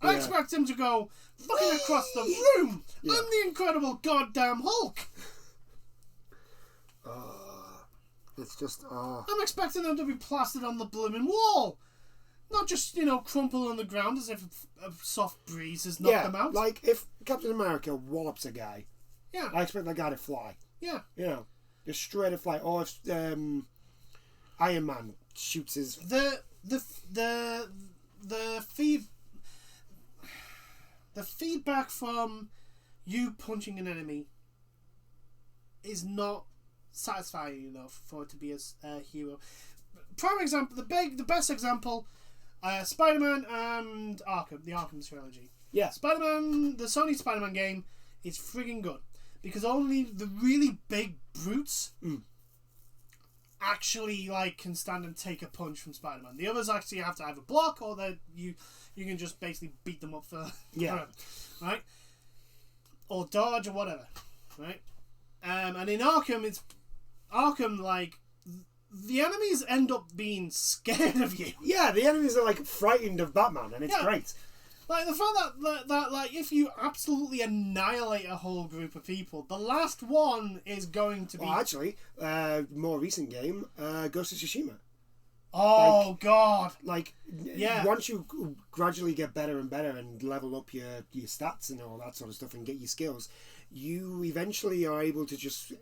I expect him to go fucking across the room. Yeah. I'm the incredible goddamn Hulk. It's just, I'm expecting them to be plastered on the blooming wall. Not just, crumple on the ground as if a soft breeze has knocked them out. Like if Captain America wallops a guy, I expect that guy to fly. Yeah. Just straight to fly. Or if Iron Man shoots his... The feedback from you punching an enemy is not satisfying enough for it to be a hero. Prime example, the best example, Spider-Man and Arkham, the Arkham trilogy. Yeah. Spider-Man, the Sony Spider-Man game is friggin' good because only the really big brutes actually can stand and take a punch from Spider-Man. The others actually have to either block or that you can just basically beat them up for forever, right? Or dodge or whatever, right? And in Arkham, the enemies end up being scared of you. Yeah, the enemies are frightened of Batman, and it's great. Like the fact that if you absolutely annihilate a whole group of people, the last one is going to be. Well, actually, more recent game, Ghost of Tsushima. Oh God! Once you gradually get better and better and level up your stats and all that sort of stuff and get your skills, you eventually are able to just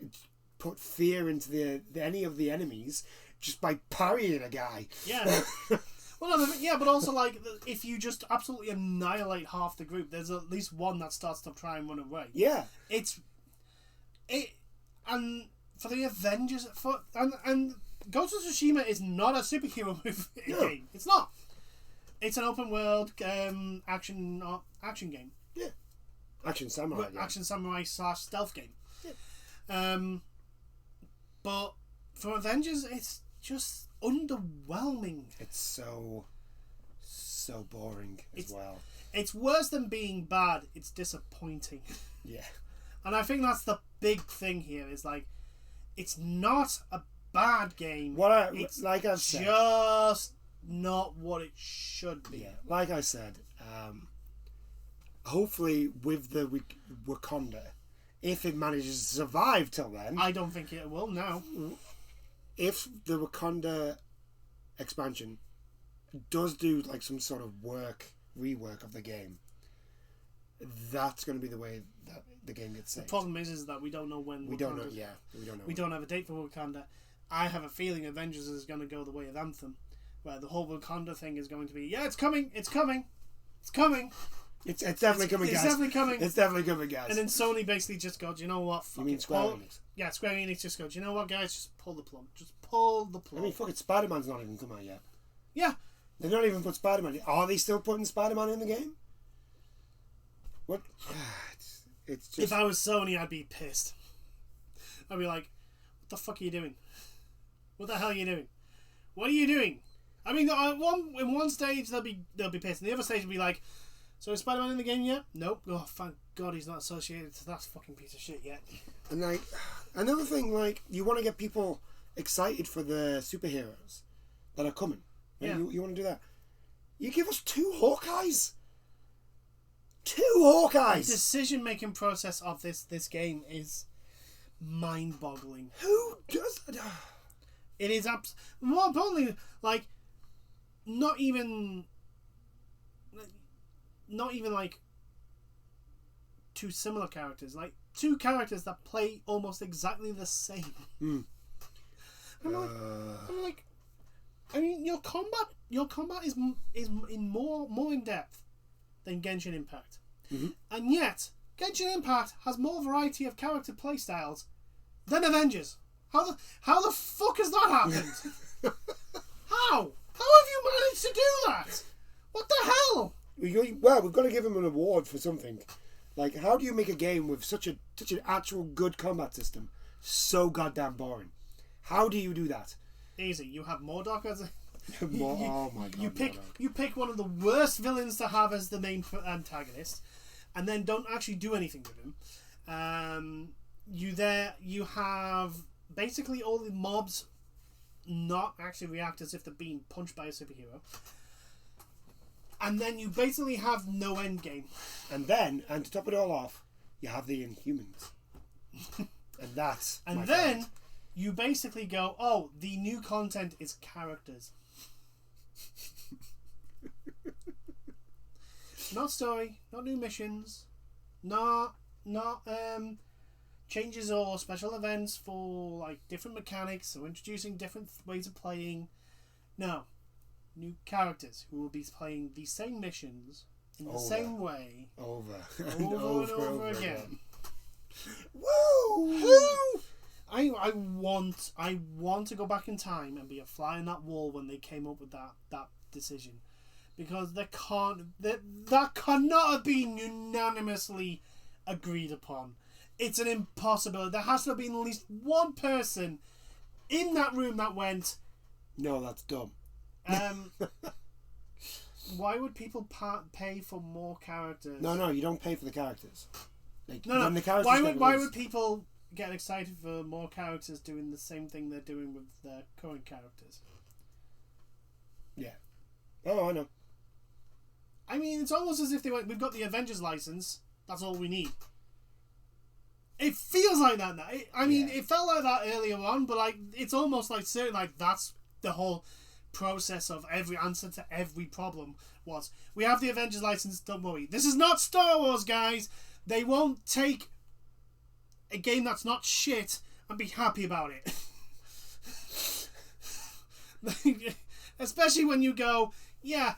put fear into any of the enemies just by parrying a guy. Yeah. Well, but also if you just absolutely annihilate half the group, there's at least one that starts to try and run away. Yeah. And for the Avengers and Ghost of Tsushima is not a superhero game. It's not. It's an open world action game. Yeah. Action samurai. Action samurai / stealth game. Yeah. But for Avengers, it's just underwhelming. It's so boring as well. It's worse than being bad. It's disappointing. Yeah. And I think that's the big thing here. Is it's not a bad game. It's like I said, just not what it should be. Yeah, like I said, hopefully with the Wakanda, if it manages to survive till then, I don't think it will now. If the Wakanda expansion does do some sort of rework of the game, that's going to be the way that the game gets saved. The problem is that we don't know when. We don't know. Yeah, we don't know. We don't have a date for Wakanda. I have a feeling Avengers is going to go the way of Anthem, where the whole Wakanda thing is going to be, it's coming. It's definitely coming, guys. It's definitely coming. It's definitely coming, guys. And then Sony basically just goes, you know what? Fuck you mean Square Enix? Yeah, Square Enix just goes, you know what, guys? Just pull the plug. Just pull the plug. I mean, fuck it. Spider-Man's not even come out yet. Yeah. They've not even put Spider-Man. Are they still putting Spider-Man in the game? What? It's just... If I was Sony, I'd be pissed. I'd be like, what the fuck are you doing? What the hell are you doing? What are you doing? I mean, in one stage they'll be pissed, and the other stage will be like, so is Spider-Man in the game yet? Nope. Oh, thank God he's not associated to that fucking piece of shit yet. And another thing, you want to get people excited for the superheroes that are coming. Right? Yeah. You want to do that. You give us 2 Hawkeyes. 2 Hawkeyes. The decision-making process of this game is mind-boggling. Who does that? It is more importantly, not even 2 similar characters, 2 characters that play almost exactly the same. I mean, your combat is in more in depth than Genshin Impact, and yet Genshin Impact has more variety of character playstyles than Avengers. How the fuck has that happened? How have you managed to do that? What the hell? Well, we've got to give him an award for something. Like, how do you make a game with such an actual good combat system so goddamn boring? How do you do that? Easy. You have Mordok as a... Oh my god! You pick one of the worst villains to have as the main antagonist, and then don't actually do anything with him. You have basically all the mobs not actually react as if they're being punched by a superhero, and then you basically have no end game. And to top it all off, you have the Inhumans, and that's and then you basically go, oh, the new content is characters. Not story, not new missions, not changes or special events for like different mechanics or introducing different ways of playing. No, new characters who will be playing the same missions in the same way over and over again. Woo! I want to go back in time and be a fly in that wall when they came up with that decision, because that cannot have been unanimously agreed upon. It's an impossibility. There has to have been at least one person in that room that went, no, that's dumb. Why would people pay for more characters? No, you don't pay for the characters. Like, no. The characters why would people get excited for more characters doing the same thing they're doing with their current characters? Yeah. Oh, I know. I mean, it's almost as if they went, we've got the Avengers license, that's all we need. It feels like that now. It felt like that earlier on, but like it's almost like certain, like that's the whole process of every answer to every problem was, we have the Avengers license, don't worry. This is not Star Wars, guys. They won't take a game that's not shit and be happy about it. Especially when you go, yeah,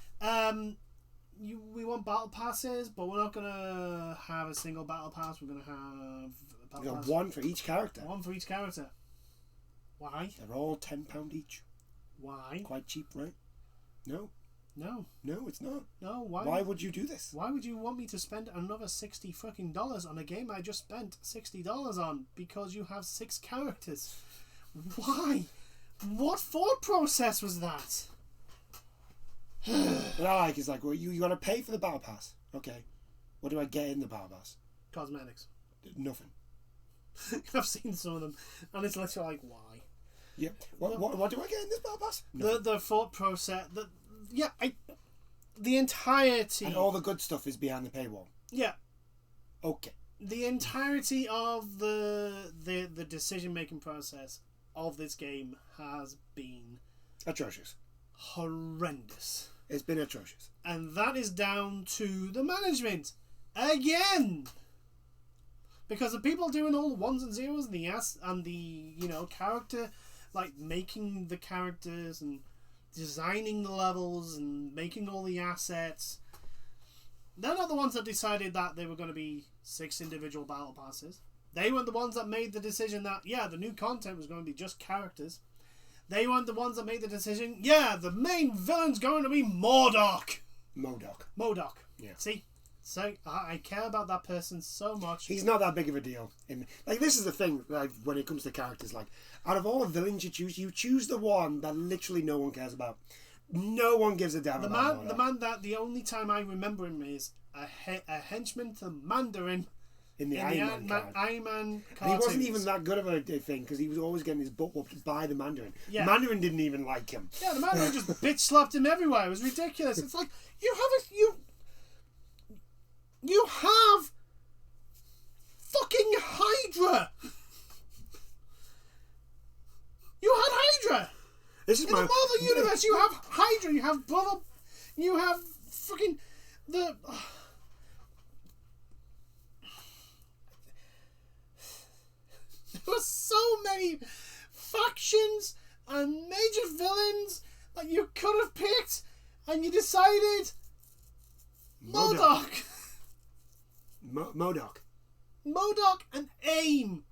we want battle passes, but we're not gonna have a single battle pass. We're gonna have a battle pass. One for each character. One for each character. Why? They're all £10 each. Why? Quite cheap, right? No, it's not. No, why? Why would you do this? Why would you want me to spend another $60 fucking dollars on a game I just spent $60 on because you have 6 characters? Why? What thought process was that? What I like is like, well, you got to pay for the battle pass. Okay, what do I get in the battle pass? Cosmetics. Nothing. I've seen some of them, and it's literally like, why? Yeah. What do I get in this battle pass? The thought process. The entirety. And all the good stuff is behind the paywall. Yeah. Okay. The entirety of the decision making process of this game has been atrocious. Horrendous. It's been atrocious. And that is down to the management. Again. Because the people doing all the ones and zeros and the character, like making the characters and designing the levels and making all the assets, they're not the ones that decided that they were going to be 6 individual battle passes. They weren't the ones that made the decision that, yeah, the new content was going to be just characters. They weren't the ones that made the decision, yeah, the main villain's going to be Mordok. Modok. Yeah. See? So I care about that person so much. He's not that big of a deal. This is the thing, like, when it comes to characters. Like, out of all the villains you choose the one that literally no one cares about. No one gives a damn about. The man that the only time I remember him is a henchman to Mandarin in the Iron Man cartoons. He wasn't even that good of a thing because he was always getting his butt whooped by the Mandarin. Yeah. Mandarin didn't even like him. Yeah, the Mandarin just bitch slapped him everywhere. It was ridiculous. It's like you have fucking Hydra. You had Hydra. This is in the Marvel universe. You have Hydra. You have Brother. You have fucking the. There were so many factions and major villains that you could have picked, and you decided Modok. Modok. MODOK and AIM.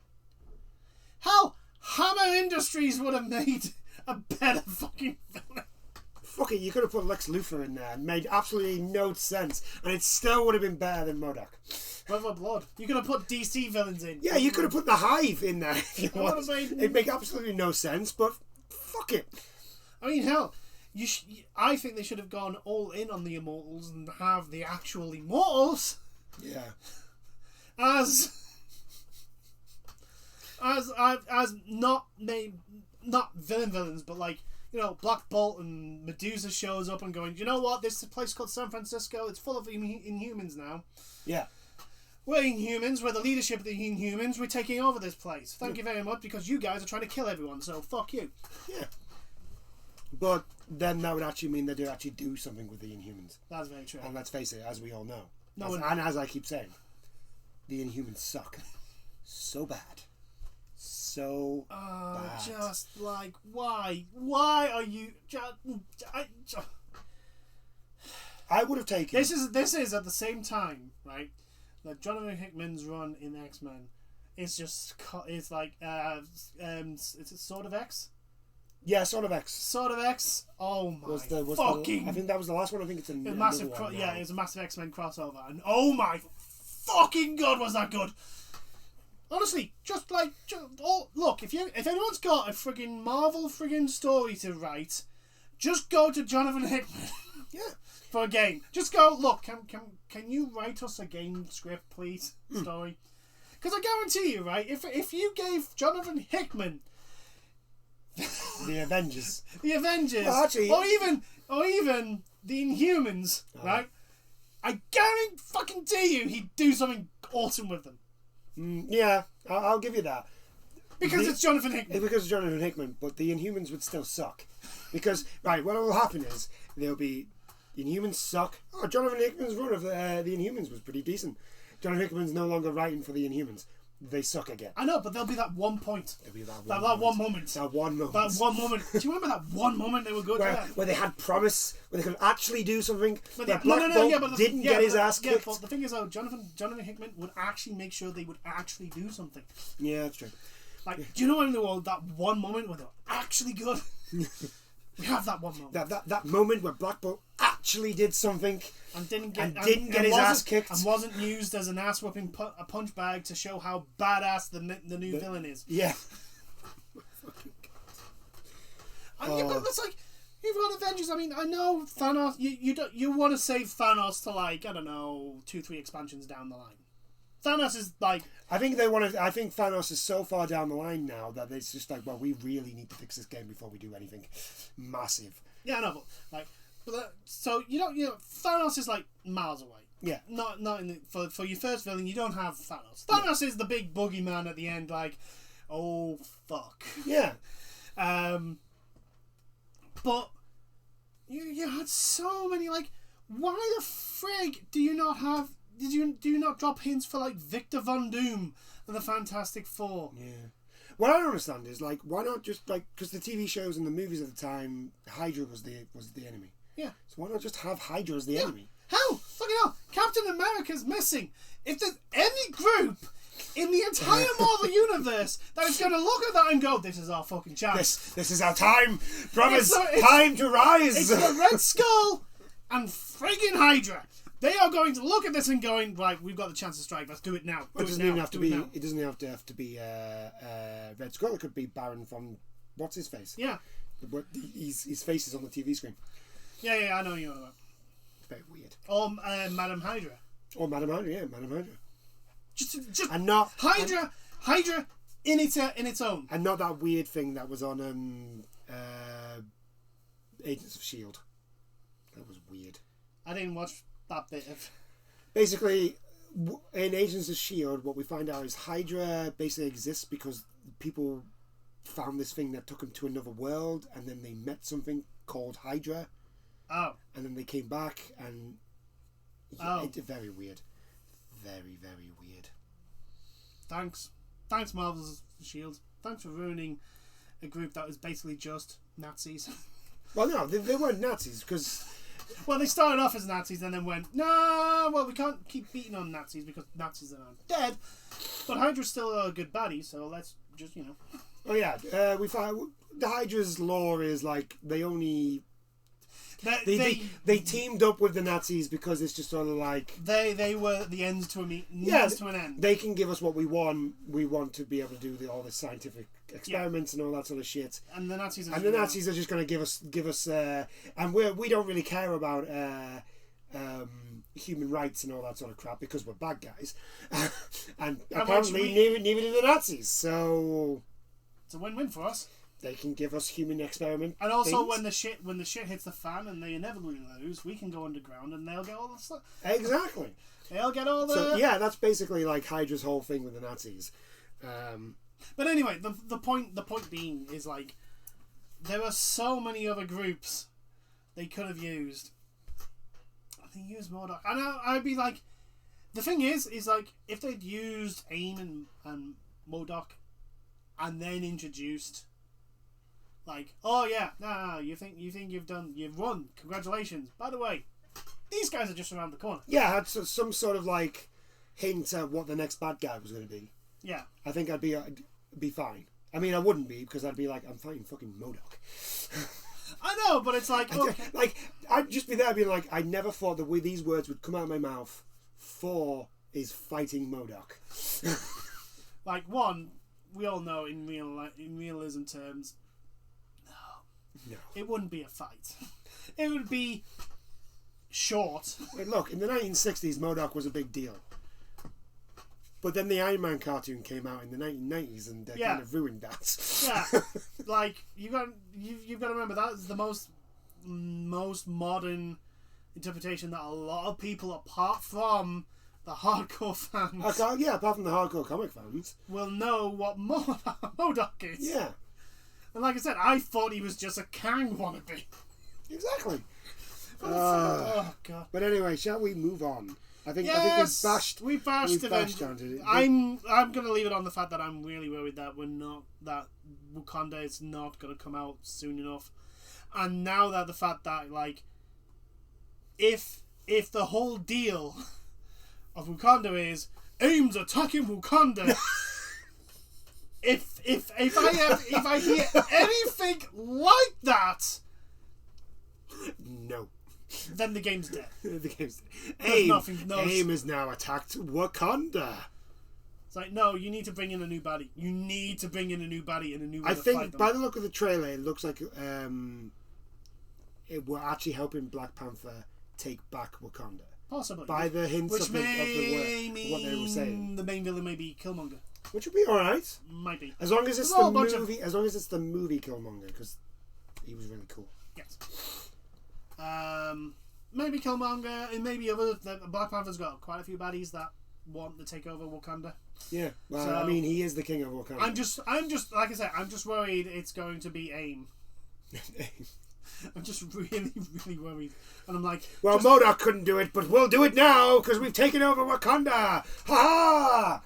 Hell, Hammer Industries would have made a better fucking villain. Fuck it, you could have put Lex Luthor in there and made absolutely no sense, and it still would have been better than MODOK. Brother Blood. You could have put DC villains in. Yeah, you could have put the Hive in there if you want. It'd make absolutely no sense, but fuck it. I mean, hell, I think they should have gone all in on the Immortals and have the actual Immortals. Yeah. As not villains, but like, you know, Black Bolt and Medusa shows up and going, you know what? This is a place called San Francisco. It's full of Inhumans now. Yeah. We're Inhumans. We're the leadership of the Inhumans. We're taking over this place. Thank you very much, because you guys are trying to kill everyone. So fuck you. Yeah. But then that would actually mean they do actually do something with the Inhumans. That's very true. And let's face it, as we all know, and as I keep saying, the Inhumans suck so bad. So bad. Just like, why? Why are you I would have taken... This is at the same time, right, that Jonathan Hickman's run in X-Men is just... It's like... is it Sword of X? Yeah, Sword of X. Sword of X. Oh my I think that was the last one. I think it's a massive one. Yeah, it was a massive X-Men crossover. And oh my fucking god, was that good! Honestly, look, if anyone's got a friggin' Marvel friggin' story to write, just go to Jonathan Hickman. Yeah. For a game. Just go, look, can you write us a game script, please? Story. Because I guarantee you, right, if you gave Jonathan Hickman the Avengers. Well, actually, or even the Inhumans, right? I guarantee you he'd do something awesome with them. Yeah, I'll give you that. Because it's Jonathan Hickman. Because it's Jonathan Hickman, but the Inhumans would still suck. Because, right, what will happen is, there'll be, the Inhumans suck. Oh, Jonathan Hickman's run of the Inhumans was pretty decent. Jonathan Hickman's no longer writing for the Inhumans. They suck again. I know, but there'll be that one point. There'll be that one moment. That one moment. That one moment. Do you remember that one moment they were good? Where they had promise, where they could actually do something. But Black Bolt didn't get his ass kicked. But the thing is, though, Jonathan Hickman would actually make sure they would actually do something. Yeah, that's true. Like, do you know in the world that one moment where they're actually good? We have that one moment. That moment where Black Bolt actually did something and didn't get his ass kicked and wasn't used as an ass whipping a punch bag to show how badass the new villain is. Yeah. Yeah, but it's like, you've got Avengers. I mean, I know Thanos. You want to save Thanos to, like, I don't know, 2-3 expansions down the line. Thanos is like... I think Thanos is so far down the line now that it's just like, well, we really need to fix this game before we do anything massive. Yeah, I know, so you know, Thanos is like miles away. Yeah. Not in the, for your first villain, you don't have Thanos. Thanos is the big boogeyman at the end, like, oh fuck. Yeah. But you had so many, like, why the frig do you not have? Do you not drop hints for, like, Victor Von Doom and the Fantastic Four? Yeah. What I don't understand is, like, why not just, like, because the TV shows and the movies at the time, Hydra was the enemy. Yeah. So why not just have Hydra as the enemy? Fucking hell, Captain America's missing. If there's any group in the entire Marvel universe that is going to look at that and go, this is our fucking chance. This is our time, brothers. Time to rise. It's the Red Skull and friggin' Hydra. They are going to look at this and going, right, we've got the chance to strike. Let's do it now. It doesn't even have to be. It doesn't have to be Red Skull. It could be Baron from what's his face. Yeah. His face is on the TV screen. Yeah, I know what you're on about. It's very weird. Or Madam Hydra. Or Madam Hydra, yeah, Madam Hydra. Just and not Hydra in its own. And not that weird thing that was on Agents of S.H.I.E.L.D. That was weird. I didn't watch that bit of... Basically, in Agents of S.H.I.E.L.D., what we find out is Hydra basically exists because people found this thing that took them to another world, and then they met something called Hydra. Oh. And then they came back, and it's very weird. Very, very weird. Thanks, Marvel's S.H.I.E.L.D. Thanks for ruining a group that was basically just Nazis. Well, no, they weren't Nazis, because Well, they started off as Nazis and then went, no, well, we can't keep beating on Nazis because Nazis are dead. But Hydra's still a good baddie, so let's just, Oh, yeah. We find the Hydra's lore is like they only... They teamed up with the Nazis because it's just sort of like... They were the ends to an end. They can give us what we want. We want to be able to do all the scientific experiments and all that sort of shit. And the Nazis are just going to give us and we don't really care about human rights and all that sort of crap because we're bad guys. and apparently neither do the Nazis. So it's a win-win for us. They can give us human experiment. And also, when the shit hits the fan and they inevitably lose, we can go underground and they'll get all the stuff. Exactly. They'll get all the. So yeah, that's basically like Hydra's whole thing with the Nazis. But anyway, the point being is like there are so many other groups they could have used. They used MODOK, and I'd be like, the thing is like if they'd used AIM and MODOK, and then introduced. Like, oh yeah, no, you think you've won? Congratulations. By the way, these guys are just around the corner. Yeah, had some sort of like hint at what the next bad guy was going to be. Yeah, I think I'd be fine. I mean, I wouldn't be because I'd be like, I'm fighting fucking MODOK. I know, but it's like, okay. Like I'd just be there, being like, I never thought that these words would come out of my mouth. 4 is fighting MODOK. Like one, we all know in realism terms. No. It wouldn't be a fight. It would be short. Wait, look, in the 1960s, MODOK was a big deal. But then the Iron Man cartoon came out in the 1990s and kind of ruined that. Yeah. Like, you've got to remember, that's the most modern interpretation that a lot of people, apart from the hardcore fans... apart from the hardcore comic fans... will know what MODOK is. Yeah. And like I said, I thought he was just a Kang wannabe. Exactly. Oh God. But anyway, shall we move on? I think we bashed it. I'm gonna leave it on the fact that I'm really worried that that Wakanda is not gonna come out soon enough. And now that the fact that like if the whole deal of Wakanda is AIM's attacking Wakanda. If I hear anything like that, no, then the game's dead. The game's dead. AIM has now attacked Wakanda. It's like, no, you need to bring in a new baddie. You need to bring in a new baddie and a new way I to think fight them. By the look of the trailer, it looks like we're actually helping Black Panther take back Wakanda. Possibly. By the hints of what they were saying. The main villain may be Killmonger. Which would be alright. Might be. As long as it's the movie as long as it's the movie Killmonger, because he was really cool. Yes. Maybe Killmonger, and maybe Black Panther's got quite a few baddies that want to take over Wakanda. Yeah. Well, so, I mean, he is the king of Wakanda. I'm just like I said, I'm just worried it's going to be AIM. I'm just really, really worried. And I'm like... Well, MODOK couldn't do it, but we'll do it now, because we've taken over Wakanda! Ha-ha!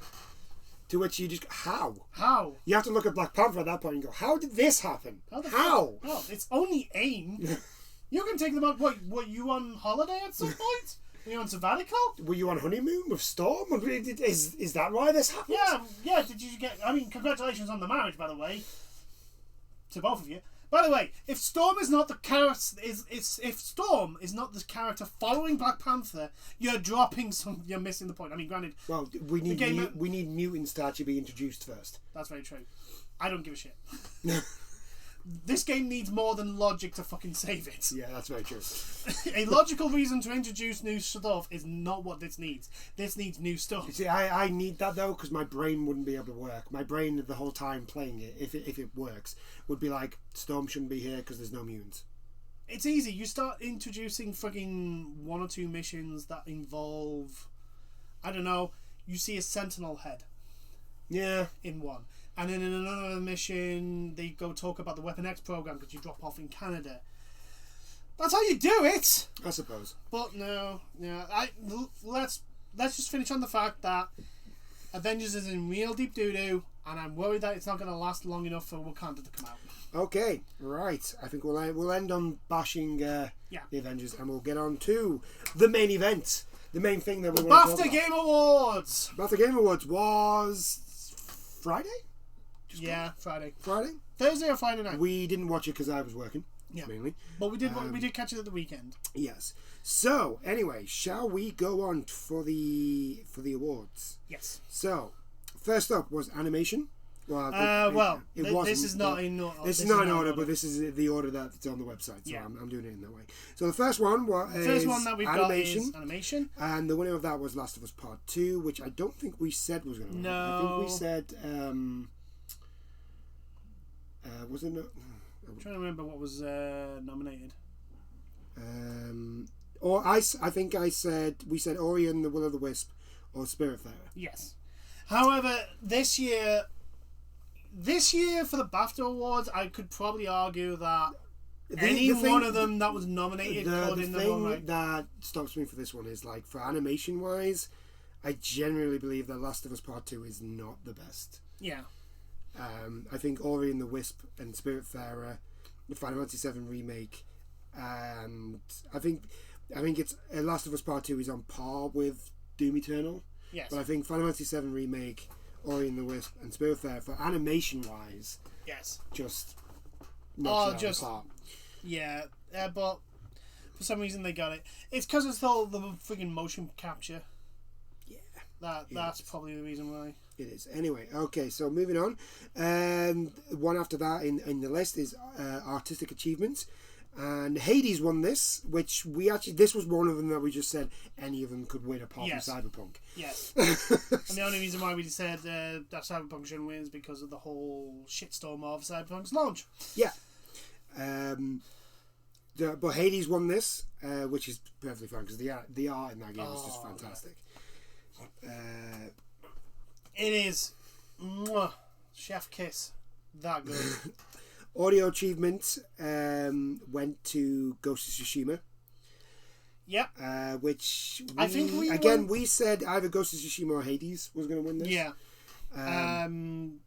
To which you just... How? How? You have to look at Black Panther at that point and go, how did this happen? How? No, it's only AIM. You can take them on... What, were you on holiday at some point? Were you on sabbatical? Were you on honeymoon with Storm? Is that why this happened? Yeah. Did you get... I mean, congratulations on the marriage, by the way. To both of you. By the way, if Storm is not the character, if Storm is not the character following Black Panther, you're missing the point. I mean, granted, well, we need mutants to actually be introduced first. That's very true. I don't give a shit. This game needs more than logic to fucking save it. Yeah, that's very true. A logical reason to introduce new stuff is not what this needs. This needs new stuff. You see, I need that though, because my brain wouldn't be able to work. My brain the whole time playing it, if it works, would be like, Storm shouldn't be here because there's no mutants. It's easy. You start introducing fucking 1 or 2 missions that involve, I don't know, you see a Sentinel head. Yeah. In one. And then in another mission, they go talk about the Weapon X program because you drop off in Canada. That's how you do it, I suppose. But no. Let's just finish on the fact that Avengers is in real deep doo-doo, and I'm worried that it's not going to last long enough for Wakanda to come out. Okay, right. I think we'll end on bashing the Avengers, and we'll get on to the main event. The main thing that we want to talk BAFTA about. Game Awards! BAFTA Game Awards was Friday? Friday. Friday? Thursday or Friday night. We didn't watch it because I was working, mainly. But we did catch it at the weekend. Yes. So, anyway, shall we go on for the awards? Yes. So, first up was animation. This is not in order. This is not in order, but this is the order that's on the website. So I'm doing it in that way. So the first one was that we've got is animation. And the winner of that was Last of Us Part 2, which I don't think we said was going to win. No. I think we said... was it... I'm trying to remember what was nominated. I think we said Ori and the Will of the Wisp or Spiritfarer. Yes. However, this year for the BAFTA Awards, I could probably argue that one of them that was nominated could in the wrong right. That stops me for this one is, like, for animation wise, I genuinely believe that Last of Us Part 2 is not the best. Yeah. I think Ori and the Wisp and Spiritfarer, the Final Fantasy VII Remake, and I think it's Last of Us Part 2 is on par with Doom Eternal. Yes. But I think Final Fantasy VII Remake, Ori and the Wisp, and Spiritfarer, for animation-wise, just knocks it out of the park. Yeah, but for some reason they got it. It's because it's all the friggin' motion capture. Yeah. That's probably the reason why. It is. Anyway, okay, so moving on. One after that in the list is Artistic Achievements. And Hades won this, which this was one of them that we just said any of them could win apart from Cyberpunk. Yes. And the only reason why we said that Cyberpunk shouldn't win is because of the whole shitstorm of Cyberpunk's launch. Yeah. But Hades won this, which is perfectly fine because the art in that game is just fantastic. It is. Chef kiss. That good. Audio achievement went to Ghost of Tsushima. Yep. Which I think we said either Ghost of Tsushima or Hades was going to win this. Yeah. Again,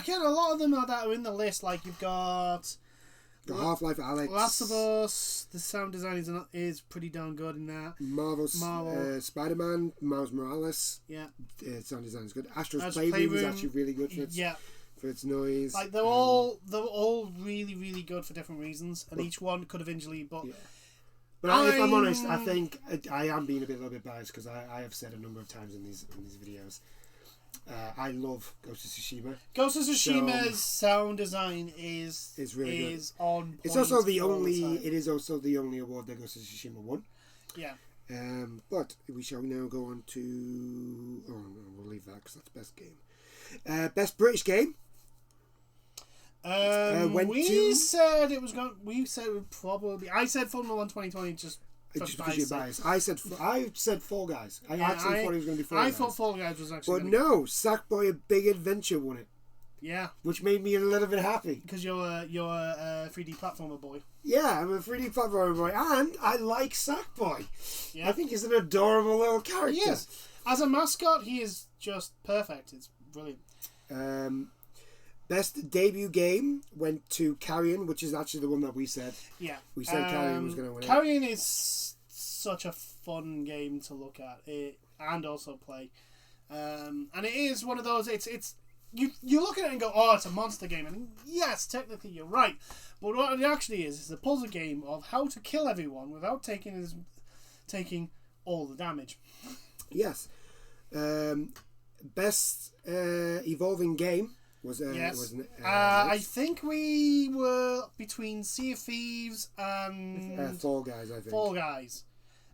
a lot of them that are in the list. Like you've got the Half-Life Alyx, Last of Us. The sound design is pretty darn good in that. Marvel. Spider-Man, Miles Morales. Yeah. Sound design is good. Astro's Playroom is actually really good for its noise. Like they're all really, really good for different reasons, and each one could eventually. But if I'm honest, I think I am being a little bit biased because I have said a number of times in these videos. I love Ghost of Tsushima. Ghost of Tsushima's sound design is really good. On point. It's also the only. It is also the only award that Ghost of Tsushima won. Yeah. But we shall now go on to. Oh no, we'll leave that because that's best game. Best British game. We said it was going. We said it would probably. I said Formula 1 2020 just because you're biased. I said Fall Guys. I actually thought it was going to be Fall Guys. I thought Fall Guys was actually. But no, Sackboy: A Big Adventure won it. Yeah. Which made me a little bit happy because you're a 3D platformer boy. Yeah, I'm a 3D platformer boy, and I like Sackboy. Yeah. I think he's an adorable little character. He is. As a mascot, he is just perfect. It's brilliant. Best debut game went to Carrion, which is actually the one that we said. Yeah. We said Carrion was going to win. Carrion is such a fun game to look at and also play. And it is one of those, it's you look at it and go, oh, it's a monster game. And yes, technically you're right. But what it actually is a puzzle game of how to kill everyone without taking all the damage. Yes. Best evolving game was I think we were between Sea of Thieves and Fall Guys. I think Fall Guys,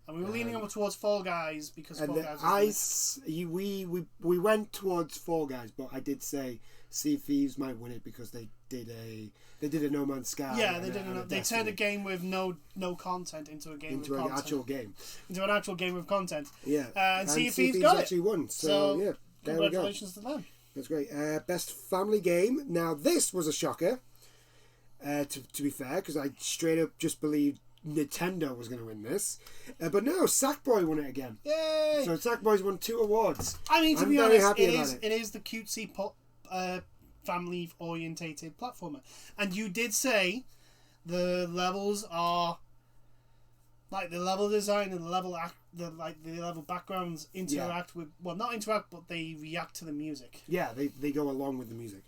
and we were leaning over towards Fall Guys because Fall Guys. We went towards Fall Guys, but I did say Sea of Thieves might win it because they did a No Man's Sky. Yeah, they turned a game with no content into a game with content. Actual game. Into an actual game with content. Yeah, and Sea of Thieves got actually won. So yeah, there congratulations to them. That's great. Best family game. Now this was a shocker. To be fair, because I straight up just believed Nintendo was going to win this. But no, Sackboy won it again. Yay! So Sackboy's won 2 awards. I mean, to I'm be very honest, happy about it is the cutesy family-orientated platformer. And you did say the levels are... Like, the level design and the level the level backgrounds interact with... Well, not interact, but they react to the music. Yeah, they go along with the music.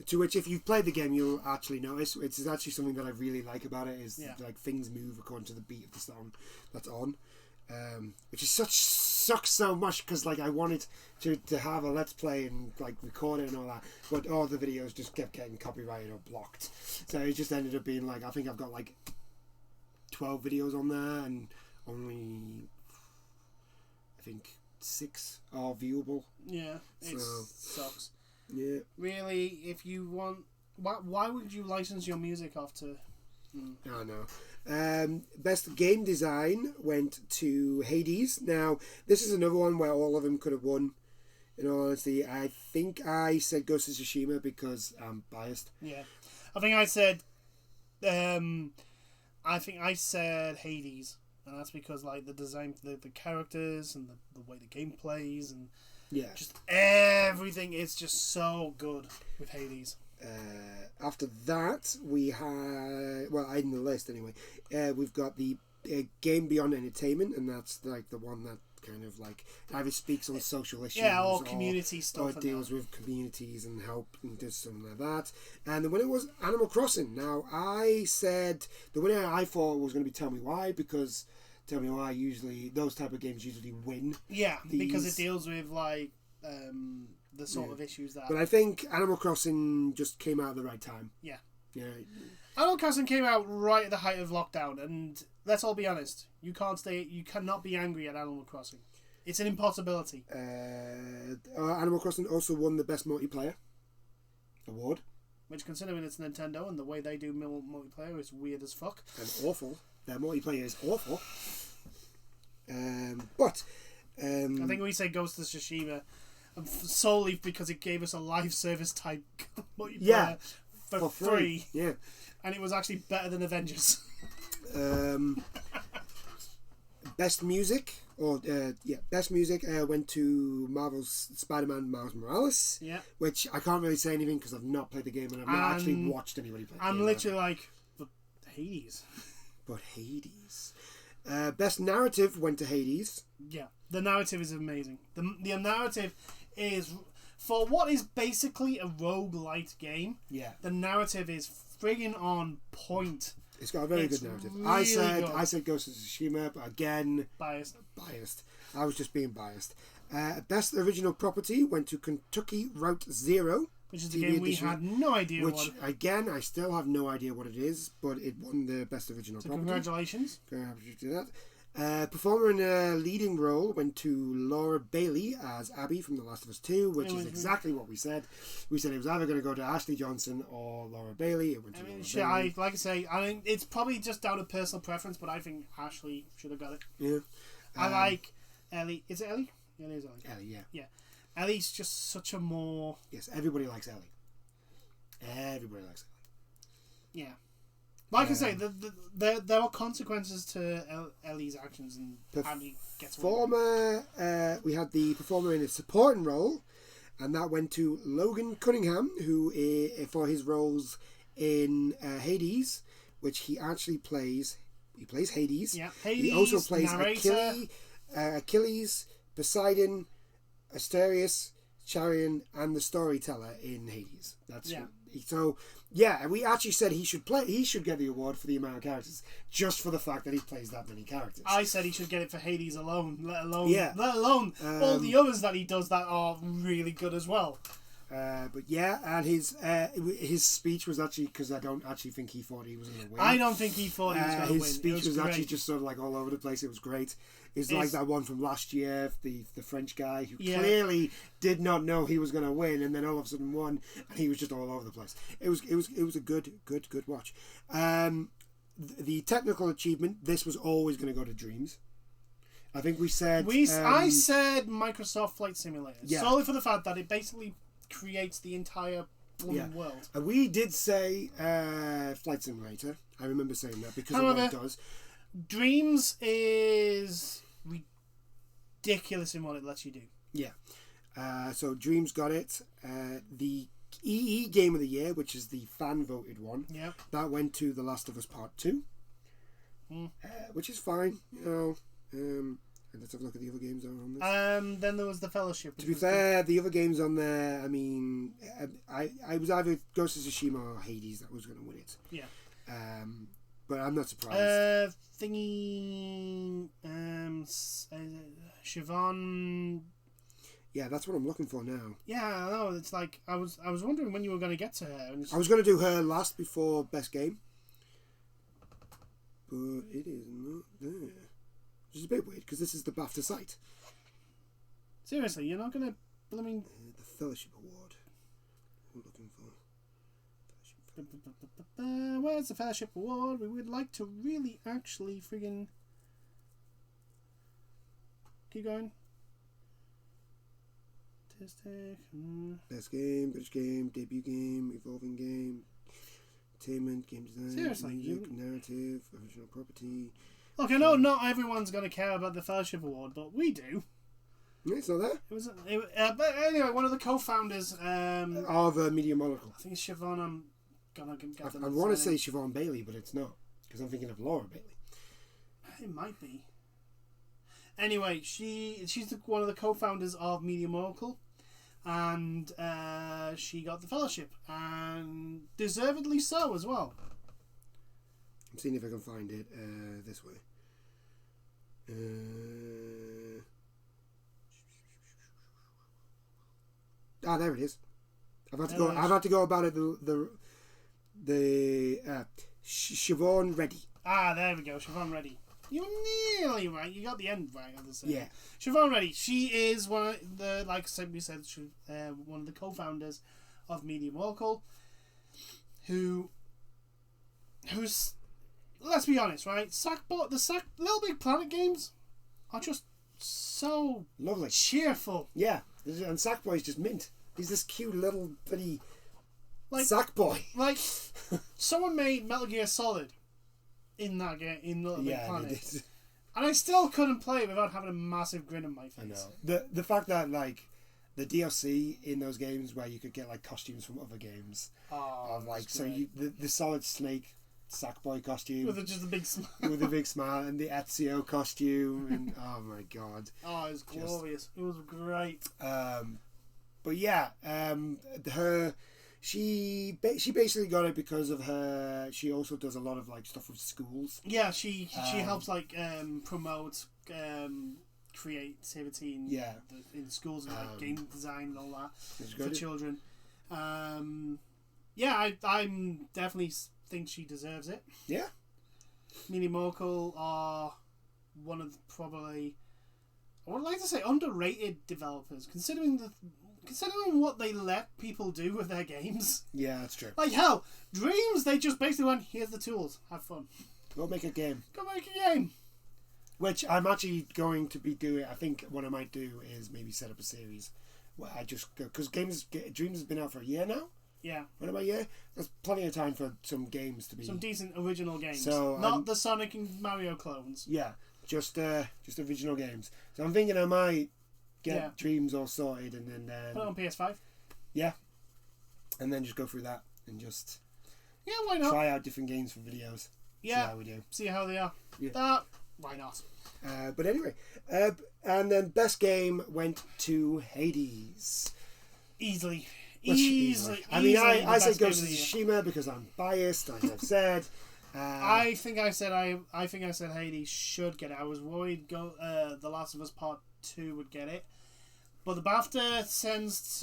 To which, if you've played the game, you'll actually notice. It's actually something that I really like about it, is like things move according to the beat of the song that's on. Which is sucks so much, because like I wanted to have a let's play and like record it and all that, but all the videos just kept getting copyrighted or blocked. So it just ended up being like, I think I've got like 12 videos on there, and only I think 6 are viewable. Yeah, it sucks. Yeah. Really, if you want, why would you license your music off to? I know. Best game design went to Hades. Now, this is another one where all of them could have won. In all honesty, I think I said Ghost of Tsushima because I'm biased. Yeah, I think I said. I think I said Hades, and that's because like the design, the characters, and the way the game plays, and just everything is just so good with Hades. After that, we had, well, in the list anyway, we've got the Game Beyond Entertainment, and that's like the one that kind of like either speaks on social issues, or community stuff, or deals with communities and help and does something like that. And the winner was Animal Crossing. Now, I said the winner I thought was going to be Tell Me Why, because Tell Me Why usually, those type of games usually win. Yeah, because it deals with like the sort of issues that. But I think Animal Crossing just came out at the right time. Yeah. Yeah. Animal Crossing came out right at the height of lockdown, and let's all be honest, you cannot be angry at Animal Crossing. It's an impossibility. Animal Crossing also won the Best Multiplayer award. Which, considering it's Nintendo and the way they do multiplayer, is weird as fuck. And awful. Their multiplayer is awful. But I think we say Ghost of Tsushima solely because it gave us a live service type multiplayer for free. Yeah. And it was actually better than Avengers. Best music, best music went to Marvel's Spider-Man Miles Morales. Yeah. Which I can't really say anything because I've not played the game and I've not actually watched anybody play the game. I'm literally like, but Hades. But Hades. Best narrative went to Hades. Yeah, the narrative is amazing. The narrative is, for what is basically a roguelite game, the narrative is friggin' on point. It's got a very good narrative. Really I said Ghost of Tsushima, but again, biased. I was just being biased. Best original property went to Kentucky Route Zero, which is a game we had no idea what. Which again, I still have no idea what it is, but it won the best original property. Congratulations! Happy to do that. Performer in a leading role went to Laura Bailey as Abby from The Last of Us 2, which is exactly what we said. We said it was either going to go to Ashley Johnson or Laura Bailey. It went to Laura Bailey. Like I say, I mean, it's probably just down to personal preference, but I think Ashley should have got it. Yeah. I like Ellie. Is it Ellie? Yeah, it is Ellie. Ellie, yeah. Yeah. Ellie's just such a more... Yes, everybody likes Ellie. Everybody likes Ellie. Yeah. Like I say, there are consequences to Ellie's actions, and Abby gets away. We had the performer in a supporting role, and that went to Logan Cunningham, who for his roles in Hades, which he actually plays. He plays Hades. Yeah, Hades. He also plays narrator. Achilles, Poseidon, Asterius, Charion, and the storyteller in Hades. We actually said he should get the award for the amount of characters, just for the fact that he plays that many characters. I said he should get it for Hades alone, let alone all the others that he does that are really good as well. But yeah, and his speech was actually, because I don't actually think he thought he was going to win. I don't think he thought he was going to win. His speech was actually just sort of like all over the place. It was great. It's like that one from last year, the French guy who clearly did not know he was going to win, and then all of a sudden won, and he was just all over the place. It was a good watch. The technical achievement, this was always going to go to Dreams. I think we said I said Microsoft Flight Simulator solely for the fact that it basically creates the entire blooming world. We did say Flight Simulator. I remember saying that because of what it does. Dreams is ridiculous in what it lets you do. Yeah. So Dreams got it. The EE Game of the Year, which is the fan-voted one, that went to The Last of Us Part 2, which is fine, you know. Let's have a look at the other games that are on this. Then there was The Fellowship. To be fair, the other games on there, I mean, I was either Ghost of Tsushima or Hades that was going to win it. Yeah. But I'm not surprised. Siobhan. Yeah, that's what I'm looking for now. Yeah, I know. It's like I was wondering when you were going to get to her. I was going to do her last before Best Game, but it is not there. Which is a bit weird because this is the Bafta site. Seriously, you're not going to blooming the Fellowship Award. We're looking for. Where's the Fellowship Award? We would like to really actually friggin' keep going. Best game, British game, debut game, evolving game, entertainment, game design, seriously, music, narrative, original property. Look, I know not everyone's going to care about the Fellowship Award, but we do. Yeah, it's not there. But anyway, one of the co-founders of Media Molecule. I think it's Siobhan. I'm gonna get them. I want to say Siobhan Bailey, but it's not because I'm thinking of Laura Bailey. It might be. Anyway, she's one of the co-founders of Media Molecule, and she got the Fellowship, and deservedly so as well. I'm seeing if I can find it this way. There it is. I've had to go about it the Siobhan Reddy. There we go, Siobhan Reddy. You were nearly right. You got the end right. Yeah. Siobhan Reddy. She is one of the, like we said, one of the co-founders of Media Molecule, who's, let's be honest, right? Little Big Planet games are just so lovely, cheerful. Yeah, and Sackboy's just mint. He's this cute little bitty Sackboy. Like someone made Metal Gear Solid in that game in Little Big Planet, and I still couldn't play it without having a massive grin on my face. I know the fact that like the DLC in those games where you could get like costumes from other games. The Solid Snake Sackboy costume with just a big smile, and the Ezio costume, and oh my god, it was glorious. It was great. But yeah, she basically got it because of her. She also does a lot of like stuff with schools. Yeah, she helps like promote creativity in schools and like game design and all that for children. I'm definitely think she deserves it. Yeah. Media Molecule are one of probably, I would like to say, underrated developers, considering what they let people do with their games. Yeah, that's true. Like hell, Dreams, they just basically went, here's the tools, have fun. Go make a game. Which I'm actually going to be doing. I think what I might do is maybe set up a series where I just go, because Dreams has been out for a year now. Yeah. What about a year? There's plenty of time for some games to be... Some decent original games. So, not the Sonic and Mario clones. Yeah, just original games. So I'm thinking I might get Dreams all sorted and then... put it on PS5. Yeah. And then just go through that and just... Yeah, why not? Try out different games for videos. Yeah. See how we do. See how they are. Yeah. Why not? But anyway. And then best game went to Hades. Easily. I mean, I say Ghost of Tsushima because I'm biased, as I've said. I think I said Hades should get it. I was worried The Last of Us Part 2 would get it. But the BAFTA tends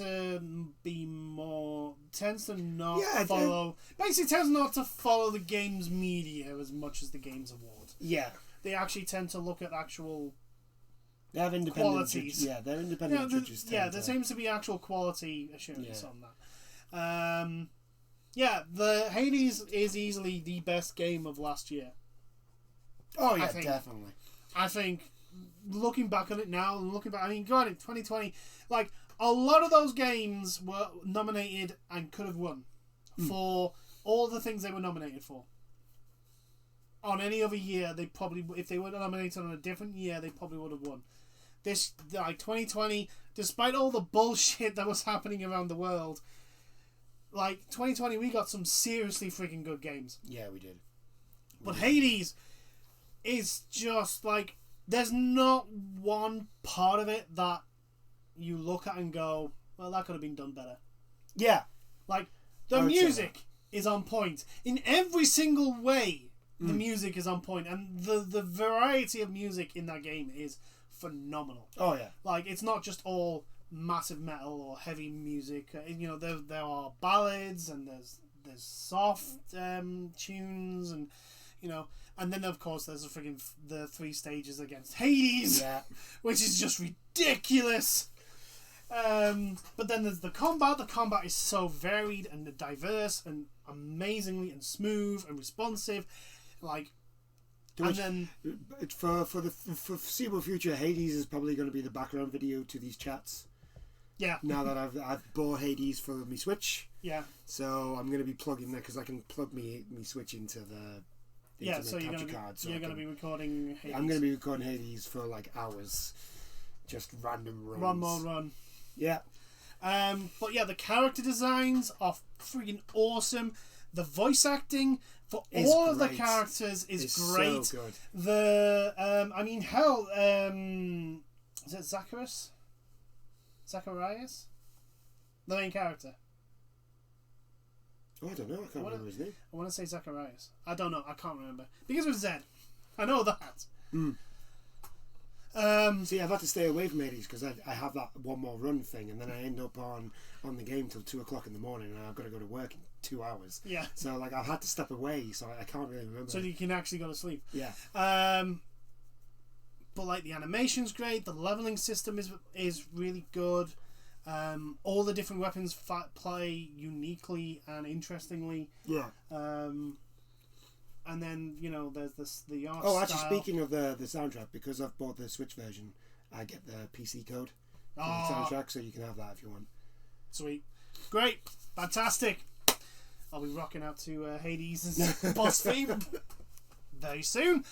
not to follow the game's media as much as the game's award. Yeah. They actually tend to look at actual... They have independent judges. Yeah, they're independent judges. There seems to be actual quality assurance on that. The Hades is easily the best game of last year. Oh yeah, definitely. I think looking back on it now and granted, 2020, like a lot of those games were nominated and could have won for all the things they were nominated for. On any other year, they probably, if they were nominated on a different year, they probably would have won. This, like 2020, despite all the bullshit that was happening around the world, like 2020, we got some seriously freaking good games. Yeah, we did. But Hades is just like, there's not one part of it that you look at and go, well, that could have been done better. Yeah. Like, the music is on point. In every single way, the music is on point. And the variety of music in that game is phenomenal. Oh, yeah. Like, it's not just all massive metal or heavy music. You know, there are ballads and there's soft tunes and, you know, and then of course there's the 3 stages against Hades, which is just ridiculous. But then there's the combat. The combat is so varied and diverse and amazingly and smooth and responsive. Like, and then for foreseeable future, Hades is probably going to be the background video to these chats. Yeah. Now that I've bought Hades for my Switch. Yeah. So I'm going to be plugging that because I can plug me Switch into the so you're going to be recording Hades. I'm going to be recording Hades for like hours, just random runs. Run more run. Yeah. But yeah, the character designs are freaking awesome. The voice acting for all of the characters is great. So good. The I mean, hell, is it Zacharias? The main character. Oh, I don't know. I can't remember his name. I want to say Zacharias. I don't know. I can't remember. Because it was Z. I know that. See, I've had to stay away from Hades because I have that one more run thing, and then I end up on the game till 2 o'clock in the morning, and I've got to go to work in 2 hours. Yeah. So like I've had to step away, so I can't really remember. So you can actually go to sleep. Yeah. But like the animation's great. The leveling system is really good. All the different weapons play uniquely and interestingly. Yeah. And then, you know, there's the art style. Actually, speaking of the soundtrack, because I've bought the Switch version, I get the PC code for the soundtrack, so you can have that if you want. Sweet. Great. Fantastic. I'll be rocking out to Hades' boss theme very soon.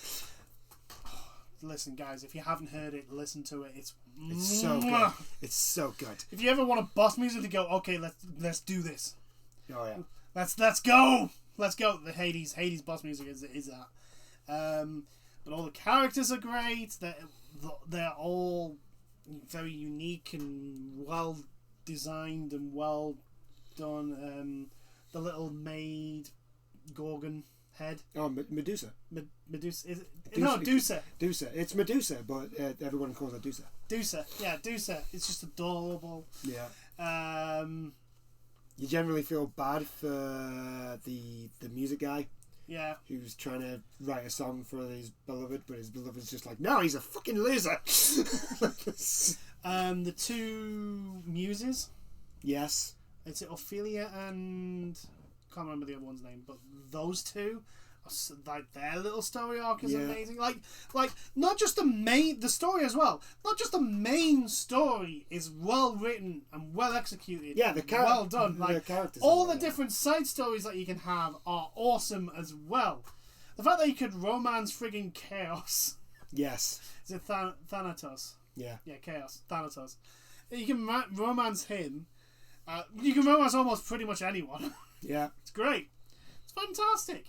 Listen, guys, if you haven't heard it, listen to it. It's so good. It's so good. If you ever want a boss music to go, okay, let's do this. Oh yeah. Let's go. Let's go. The Hades boss music is that. But all the characters are great. They're all very unique and well designed and well done. The little maid Gorgon head. Oh, Medusa. Medusa. No, Dusa. Dusa. It's Medusa, but everyone calls it Dusa. Dusa. Yeah, Dusa. It's just adorable. Yeah. You generally feel bad for the music guy. Yeah. Who's trying to write a song for his beloved, but his beloved's just like, no, he's a fucking loser. The 2 muses. Yes. Is it Ophelia and can't remember the other one's name, but those 2, like their little story arc is amazing. Like not just the story as well. Not just the main story is well written and well executed. Yeah, well done. Like the characters. all the different side stories that you can have are awesome as well. The fact that you could romance frigging Chaos. Yes. Is it Thanatos? Yeah. Yeah, Chaos. Thanatos. You can romance him. You can romance almost pretty much anyone. Yeah. It's great. It's fantastic.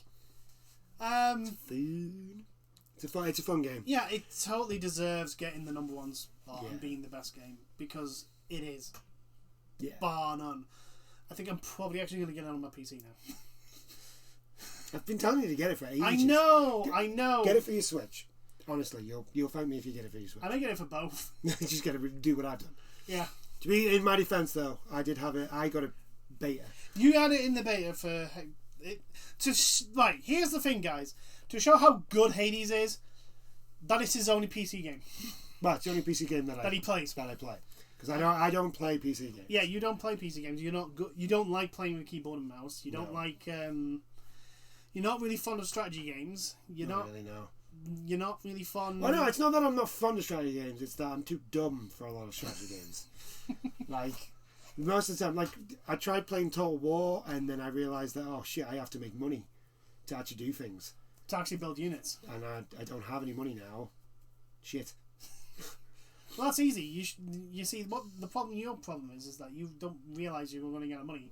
It's a fun game. Yeah, it totally deserves getting the number 1 spot and being the best game because it is. Yeah. Bar none. I think I'm probably actually going to get it on my PC now. I've been telling you to get it for ages. I know. Get it for your Switch. Honestly, you'll thank me if you get it for your Switch. I don't get it for both. Just got to do what I've done. Yeah. To be in my defense, though, I did have it. I got a beta. You had it in the beta for it right. Here's the thing, guys. To show how good Hades is, that is his only PC game. Well, it's the only PC game that he plays. That I play because I don't play PC games. Yeah, you don't play PC games. You're not good. You don't like playing with a keyboard and mouse. You don't like. You're not really fond of strategy games. You're not really. No. you're not really fun. Well, no, it's not that I'm not fond of strategy games. It's that I'm too dumb for a lot of strategy games. Like most of the time, like I tried playing Total War, and then I realized that oh shit, I have to make money to actually do things. To actually build units. And I don't have any money now. Shit. Well, that's easy. You see what the problem. Your problem is that you don't realize you're running out of money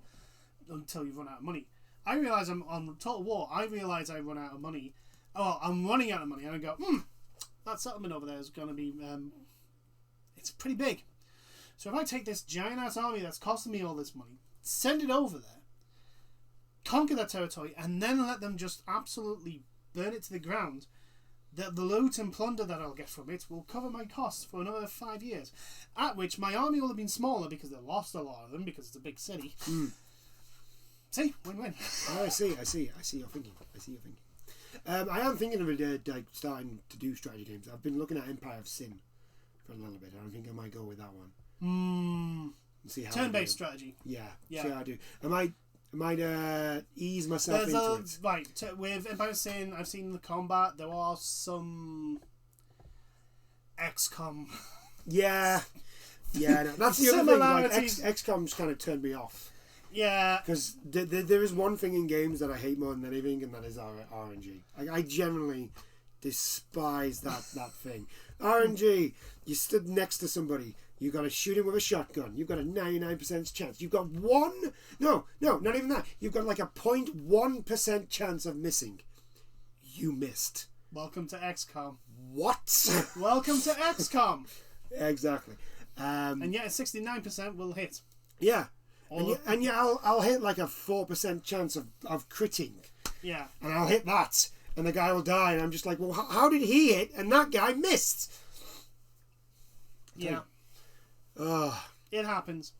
until you run out of money. I realize I'm on Total War. I realize I run out of money. Oh, I'm running out of money, and I go, that settlement over there is going to be, it's pretty big. So if I take this giant ass army that's costing me all this money, send it over there, conquer that territory, and then let them just absolutely burn it to the ground, the loot and plunder that I'll get from it will cover my costs for another 5 years. At which my army will have been smaller because they lost a lot of them because it's a big city. See, win-win. Oh, I see your thinking. I am thinking of like starting to do strategy games. I've been looking at Empire of Sin for a little bit. I think I might go with that one. See how turn-based strategy. Yeah. See how I do. I might ease myself into it. Right, with Empire of Sin, I've seen the combat. There are some XCOM. Yeah. No, that's the other thing. Like, XCOM's kind of turned me off. Yeah. Because there is one thing in games that I hate more than anything, and that is RNG. I generally despise that thing. RNG, you stood next to somebody, you got to shoot him with a shotgun, you've got a 99% chance. You've got not even that. You've got like a 0.1% chance of missing. You missed. Welcome to XCOM. What? Welcome to XCOM. Exactly. And yet 69% will hit. Yeah. And I'll hit like a 4% chance of critting. Yeah. And I'll hit that, and the guy will die, and I'm just like, well, how did he hit and that guy missed? Yeah. It happens.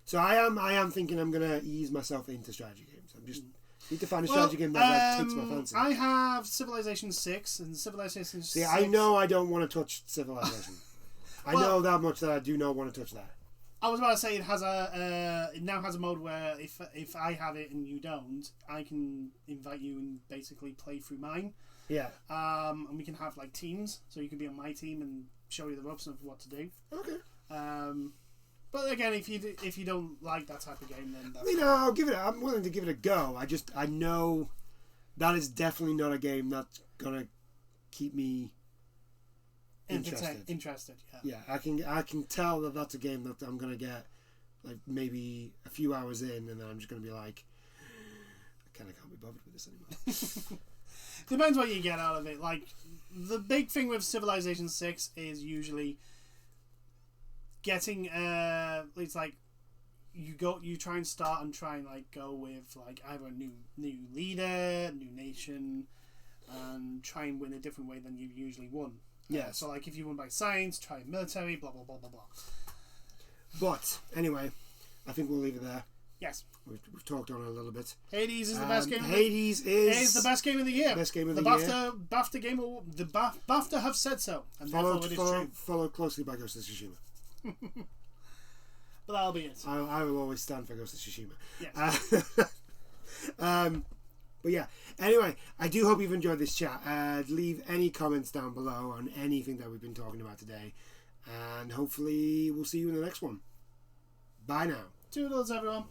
So I am thinking I'm gonna ease myself into strategy games. I'm just need to find a strategy game that takes my fancy. I have Civilization 6 and Civilization 6. See, I know I don't want to touch Civilization. I know that much that I do not want to touch that. I was about to say it now has a mode where if I have it and you don't, I can invite you and basically play through mine. Yeah. And we can have like teams, so you can be on my team and show you the ropes of what to do. Okay. But again, if you don't like that type of game, then that's I'll give it. I'm willing to give it a go. I know that is definitely not a game that's gonna keep me interested. Yeah, I can tell that that's a game that I'm gonna get like maybe a few hours in, and then I'm just gonna be like, I kind of can't be bothered with this anymore. Depends what you get out of it. Like the big thing with Civilization 6 is usually getting it's like you try and start and try and like go with like either a new leader, new nation, and try and win a different way than you've usually won. Yeah, so like if you won by science, try military, blah blah blah blah blah. But anyway, I think we'll leave it there. Yes, we've talked on it a little bit. Hades is the best game. Hades is the best game of the year. Best game of the year. BAFTA game. The BAFTA have said so, and therefore it is true. Followed closely by Ghost of Tsushima. But that'll be it. I will always stand for Ghost of Tsushima. Yes. But yeah, anyway, I do hope you've enjoyed this chat. Leave any comments down below on anything that we've been talking about today. And hopefully we'll see you in the next one. Bye now. Toodles, everyone.